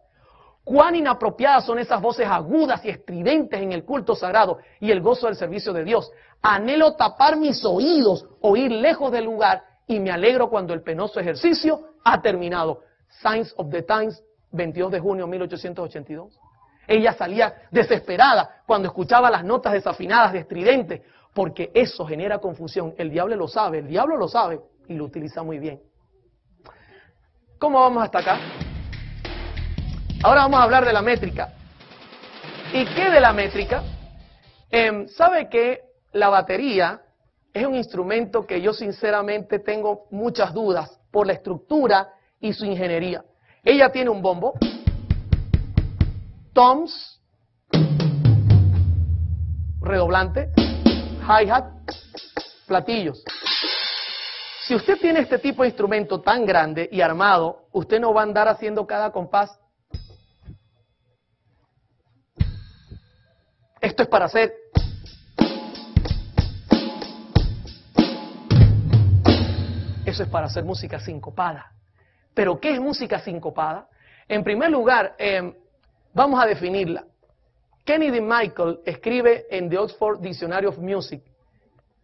Cuán inapropiadas son esas voces agudas y estridentes en el culto sagrado y el gozo del servicio de Dios. Anhelo tapar mis oídos o ir lejos del lugar y me alegro cuando el penoso ejercicio ha terminado. Signs of the Times, 22 de junio de 1882. Ella salía desesperada cuando escuchaba las notas desafinadas, estridentes, porque eso genera confusión. El diablo lo sabe y lo utiliza muy bien. ¿Cómo vamos hasta acá? Ahora vamos a hablar de la métrica. ¿Y qué de la métrica? ¿Sabe que la batería es un instrumento que yo sinceramente tengo muchas dudas por la estructura y su ingeniería? Ella tiene un bombo, toms, redoblante, hi-hat, platillos. Si usted tiene este tipo de instrumento tan grande y armado, usted no va a andar haciendo cada compás. Esto es para hacer. Eso es para hacer música sincopada. ¿Pero qué es música sincopada? En primer lugar, vamos a definirla. Kennedy Michael escribe en The Oxford Dictionary of Music: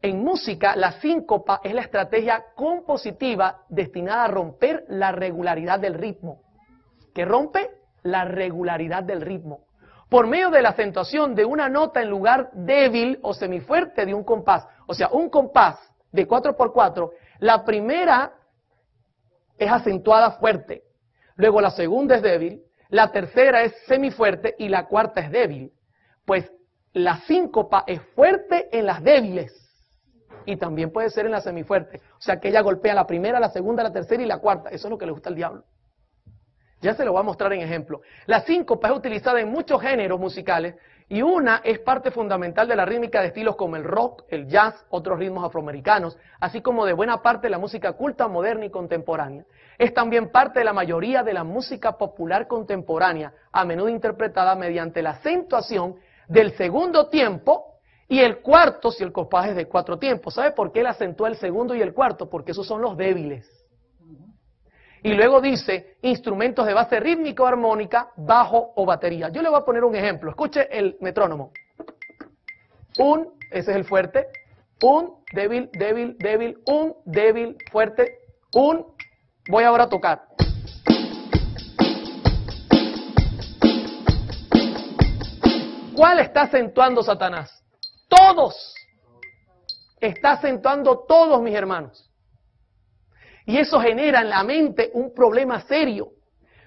en música, la síncopa es la estrategia compositiva destinada a romper la regularidad del ritmo. ¿Qué rompe? La regularidad del ritmo. Por medio de la acentuación de una nota en lugar débil o semifuerte de un compás. O sea, un compás de 4x4, la primera es acentuada fuerte, luego la segunda es débil, la tercera es semifuerte y la cuarta es débil. Pues la síncopa es fuerte en las débiles y también puede ser en las semifuertes. O sea que ella golpea la primera, la segunda, la tercera y la cuarta. Eso es lo que le gusta al diablo. Ya se lo voy a mostrar en ejemplo. La síncopa es utilizada en muchos géneros musicales y una es parte fundamental de la rítmica de estilos como el rock, el jazz, otros ritmos afroamericanos, así como de buena parte de la música culta, moderna y contemporánea. Es también parte de la mayoría de la música popular contemporánea, a menudo interpretada mediante la acentuación del segundo tiempo y el cuarto si el compás es de 4 tiempos. ¿Sabe por qué él acentúa el segundo y el cuarto? Porque esos son los débiles. Y luego dice, instrumentos de base rítmica o armónica, bajo o batería. Yo le voy a poner un ejemplo. Escuche el metrónomo. Un, ese es el fuerte. Un, débil, débil, débil. Un, débil, fuerte. Un, voy ahora a tocar. ¿Cuál está acentuando Satanás? Todos. Está acentuando todos, mis hermanos. Y eso genera en la mente un problema serio.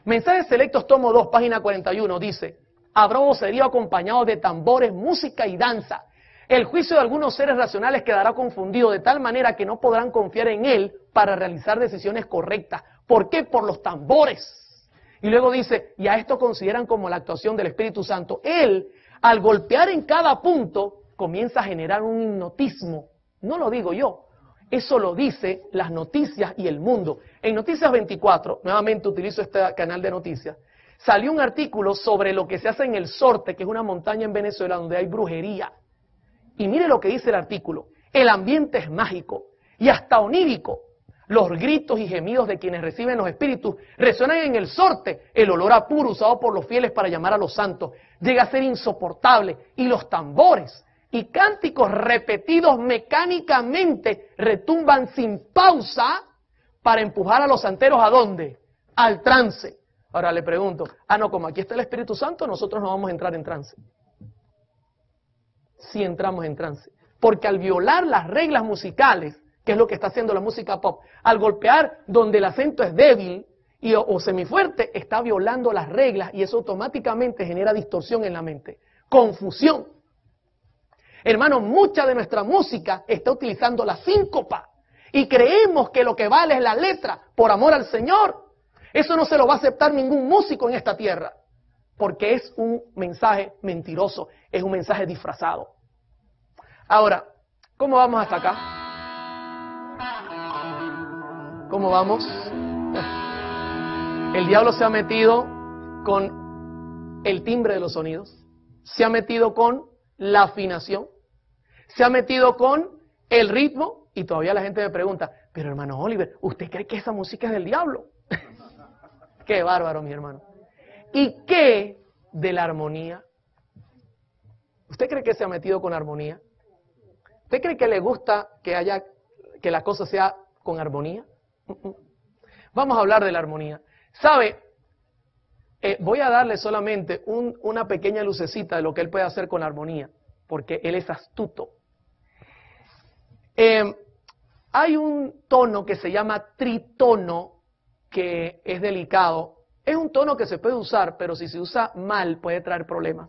Mensajes Selectos, tomo 2, página 41, dice: habrá vocerío acompañado de tambores, música y danza. El juicio de algunos seres racionales quedará confundido de tal manera que no podrán confiar en él para realizar decisiones correctas. ¿Por qué? Por los tambores. Y luego dice, y a esto consideran como la actuación del Espíritu Santo. Él, al golpear en cada punto, comienza a generar un hipnotismo. No lo digo yo. Eso lo dice las noticias y el mundo. En Noticias 24, nuevamente utilizo este canal de noticias, salió un artículo sobre lo que se hace en el Sorte, que es una montaña en Venezuela donde hay brujería. Y mire lo que dice el artículo. El ambiente es mágico y hasta onírico. Los gritos y gemidos de quienes reciben los espíritus resuenan en el Sorte. El olor a puro usado por los fieles para llamar a los santos llega a ser insoportable. Y los tambores y cánticos repetidos mecánicamente retumban sin pausa para empujar a los santeros ¿a dónde? Al trance. Ahora le pregunto, no, como aquí está el Espíritu Santo, nosotros no vamos a entrar en trance. Sí entramos en trance. Porque al violar las reglas musicales, que es lo que está haciendo la música pop, al golpear donde el acento es débil o semifuerte, está violando las reglas y eso automáticamente genera distorsión en la mente, confusión. Hermano, mucha de nuestra música está utilizando la síncopa y creemos que lo que vale es la letra por amor al Señor. Eso no se lo va a aceptar ningún músico en esta tierra porque es un mensaje mentiroso, es un mensaje disfrazado. Ahora, ¿cómo vamos hasta acá? ¿Cómo vamos? El diablo se ha metido con el timbre de los sonidos, se ha metido con la afinación, se ha metido con el ritmo y todavía la gente me pregunta, pero hermano Oliver, ¿usted cree que esa música es del diablo? Qué bárbaro, mi hermano. ¿Y qué de la armonía? ¿Usted cree que se ha metido con armonía? ¿Usted cree que le gusta que la cosa sea con armonía? Vamos a hablar de la armonía. ¿Sabe? Voy a darle solamente una pequeña lucecita de lo que él puede hacer con la armonía, porque él es astuto. Hay un tono que se llama tritono, que es delicado. Es un tono que se puede usar, pero si se usa mal puede traer problemas.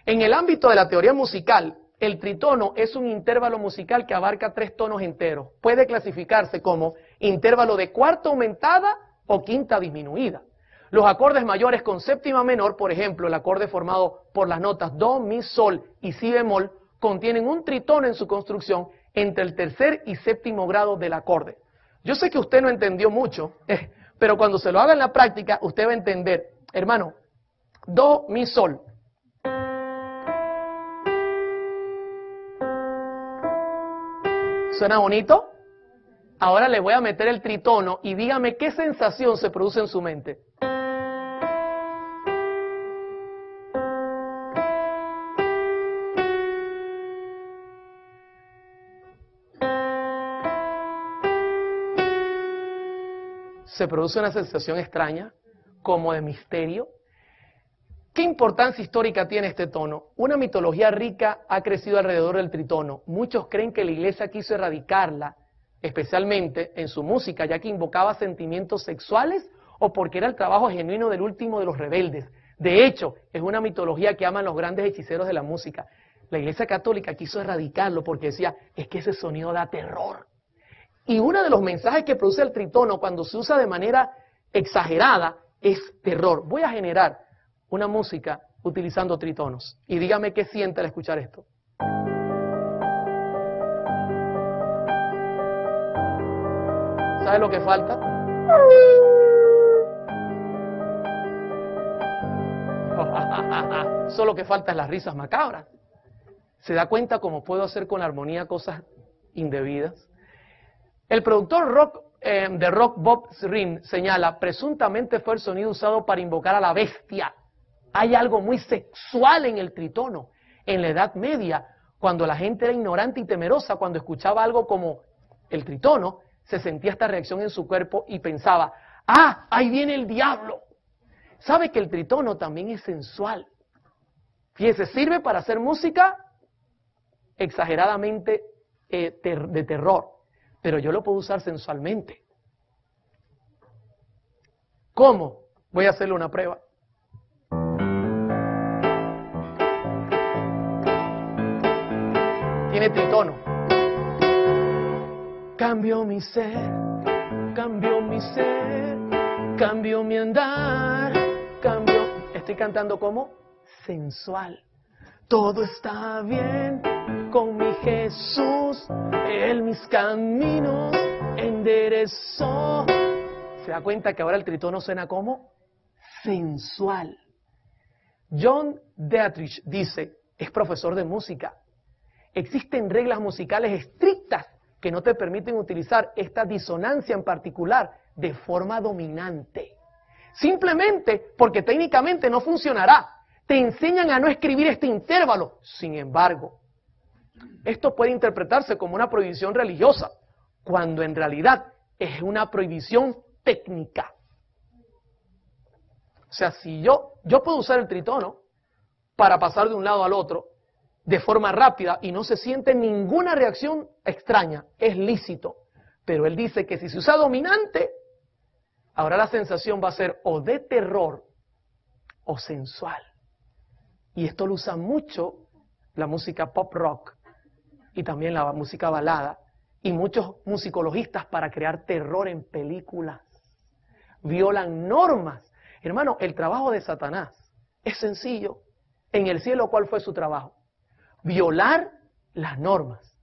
En el ámbito de la teoría musical, el tritono es un intervalo musical que abarca 3 tonos enteros. Puede clasificarse como intervalo de cuarta aumentada o quinta disminuida. Los acordes mayores con séptima menor, por ejemplo, el acorde formado por las notas do, mi, sol y si bemol, contienen un tritono en su construcción entre el tercer y séptimo grado del acorde. Yo sé que usted no entendió mucho, pero cuando se lo haga en la práctica, usted va a entender. Hermano, do, mi, sol. ¿Suena bonito? Ahora le voy a meter el tritono y dígame qué sensación se produce en su mente. se produce una sensación extraña, como de misterio. ¿Qué importancia histórica tiene este tono? Una mitología rica ha crecido alrededor del tritono. Muchos creen que la iglesia quiso erradicarla, especialmente en su música, ya que invocaba sentimientos sexuales o porque era el trabajo genuino del último de los rebeldes. De hecho, es una mitología que aman los grandes hechiceros de la música. La Iglesia Católica quiso erradicarlo porque decía, es que ese sonido da terror. Y uno de los mensajes que produce el tritono cuando se usa de manera exagerada es terror. Voy a generar una música utilizando tritonos. Y dígame qué siente al escuchar esto. ¿Sabe lo que falta? Solo que falta es las risas macabras. ¿Se da cuenta cómo puedo hacer con la armonía cosas indebidas? El productor de rock Bob Ezrin señala, presuntamente fue el sonido usado para invocar a la bestia. Hay algo muy sexual en el tritono. En la Edad Media, cuando la gente era ignorante y temerosa, cuando escuchaba algo como el tritono, se sentía esta reacción en su cuerpo y pensaba, ¡ah, ahí viene el diablo! ¿Sabe que el tritono también es sensual? Fíjese, sirve para hacer música exageradamente de terror, pero yo lo puedo usar sensualmente. ¿Cómo? Voy a hacerle una prueba. Tiene tritono. Cambio mi ser, cambio mi ser, cambio mi andar, cambio. Estoy cantando como sensual. Todo está bien con mi Jesús, Él mis caminos enderezó. ¿Se da cuenta que ahora el tritono suena como sensual? John Dietrich dice, es profesor de música. Existen reglas musicales estrictas que no te permiten utilizar esta disonancia en particular de forma dominante. Simplemente porque técnicamente no funcionará. Te enseñan a no escribir este intervalo. Sin embargo, esto puede interpretarse como una prohibición religiosa, cuando en realidad es una prohibición técnica. O sea, si yo puedo usar el tritono para pasar de un lado al otro de forma rápida y no se siente ninguna reacción extraña, es lícito. Pero él dice que si se usa dominante, ahora la sensación va a ser o de terror o sensual. Y esto lo usa mucho la música pop rock y también la música balada y muchos musicologistas para crear terror en películas. Violan normas. Hermano, el trabajo de Satanás es sencillo. En el cielo, ¿cuál fue su trabajo? Violar las normas.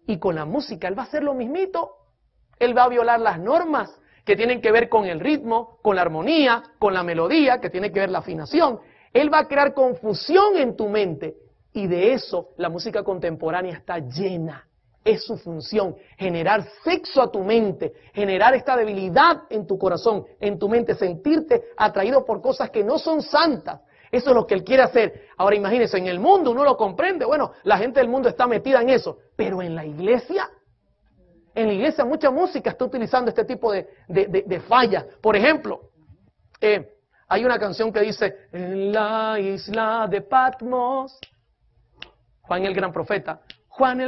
Y con la música, él va a hacer lo mismito. Él va a violar las normas que tienen que ver con el ritmo, con la armonía, con la melodía, que tiene que ver la afinación. Él va a crear confusión en tu mente. Y de eso la música contemporánea está llena. Es su función, generar sexo a tu mente, generar esta debilidad en tu corazón, en tu mente, sentirte atraído por cosas que no son santas. Eso es lo que él quiere hacer. Ahora imagínense, en el mundo uno lo comprende, bueno, la gente del mundo está metida en eso, pero en la iglesia mucha música está utilizando este tipo de fallas. Por ejemplo, hay una canción que dice, en la isla de Patmos, Juan el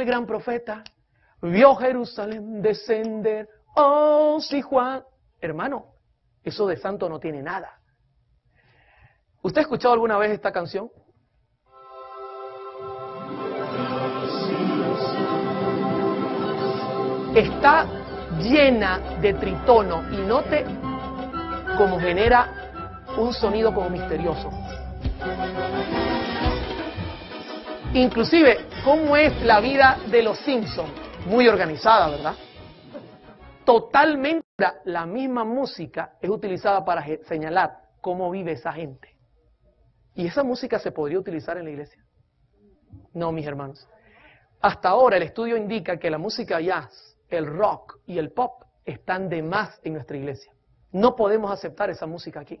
gran profeta vio Jerusalén descender, oh sí Juan. Hermano, eso de santo no tiene nada. ¿Usted ha escuchado alguna vez esta canción? Está llena de tritono y note cómo genera un sonido como misterioso. Inclusive, ¿cómo es la vida de los Simpsons? Muy organizada, ¿verdad? Totalmente la misma música es utilizada para señalar cómo vive esa gente. ¿Y esa música se podría utilizar en la iglesia? No, mis hermanos. Hasta ahora el estudio indica que la música jazz, el rock y el pop están de más en nuestra iglesia. No podemos aceptar esa música aquí.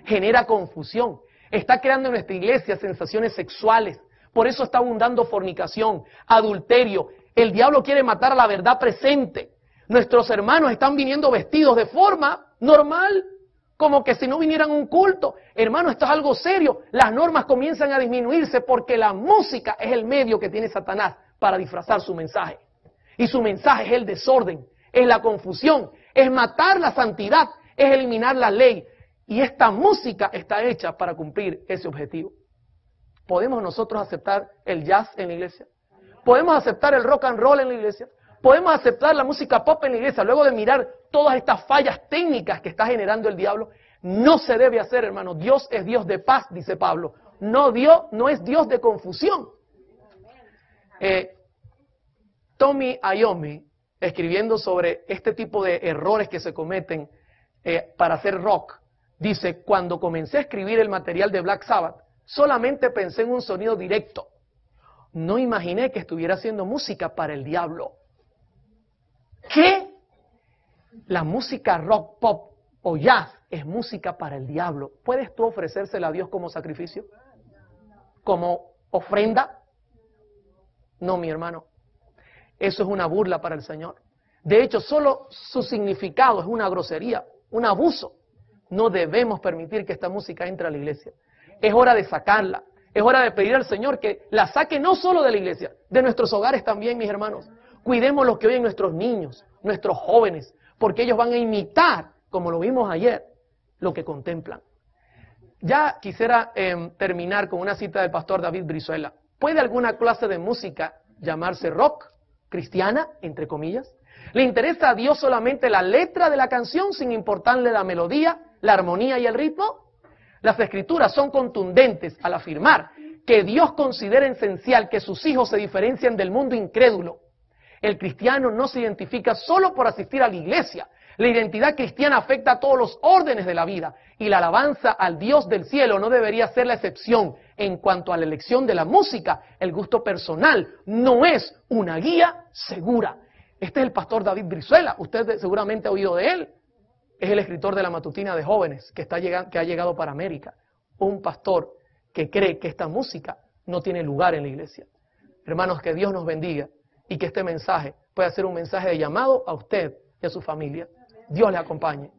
Genera confusión. Está creando en nuestra iglesia sensaciones sexuales. Por eso está abundando fornicación, adulterio. El diablo quiere matar a la verdad presente. Nuestros hermanos están viniendo vestidos de forma normal, como que si no vinieran a un culto. Hermano, esto es algo serio. Las normas comienzan a disminuirse porque la música es el medio que tiene Satanás para disfrazar su mensaje. Y su mensaje es el desorden, es la confusión, es matar la santidad, es eliminar la ley. Y esta música está hecha para cumplir ese objetivo. ¿Podemos nosotros aceptar el jazz en la iglesia? ¿Podemos aceptar el rock and roll en la iglesia? ¿Podemos aceptar la música pop en la iglesia luego de mirar todas estas fallas técnicas que está generando el diablo? No se debe hacer, hermano. Dios es Dios de paz, dice Pablo. No es Dios de confusión. Tommy Iommi, escribiendo sobre este tipo de errores que se cometen para hacer rock, dice: cuando comencé a escribir el material de Black Sabbath, solamente pensé en un sonido directo. No imaginé que estuviera haciendo música para el diablo. ¿Qué? La música rock, pop o jazz es música para el diablo. ¿Puedes tú ofrecérsela a Dios como sacrificio? ¿Como ofrenda? No, mi hermano. Eso es una burla para el Señor. De hecho, solo su significado es una grosería, un abuso. No debemos permitir que esta música entre a la iglesia. Es hora de sacarla. Es hora de pedir al Señor que la saque no solo de la iglesia, de nuestros hogares también, mis hermanos. Cuidemos lo que oyen nuestros niños, nuestros jóvenes, porque ellos van a imitar, como lo vimos ayer, lo que contemplan. Ya quisiera terminar con una cita del pastor David Brizuela. ¿Puede alguna clase de música llamarse rock, cristiana, entre comillas? ¿Le interesa a Dios solamente la letra de la canción sin importarle la melodía, la armonía y el ritmo? Las Escrituras son contundentes al afirmar que Dios considera esencial que sus hijos se diferencien del mundo incrédulo. El cristiano no se identifica solo por asistir a la iglesia. La identidad cristiana afecta a todos los órdenes de la vida y la alabanza al Dios del cielo no debería ser la excepción. En cuanto a la elección de la música, el gusto personal no es una guía segura. Este es el pastor David Brizuela. Usted seguramente ha oído de él. Es el escritor de la matutina de jóvenes que ha llegado para América. Un pastor que cree que esta música no tiene lugar en la iglesia. Hermanos, que Dios nos bendiga y que este mensaje pueda ser un mensaje de llamado a usted y a su familia. Dios le acompañe.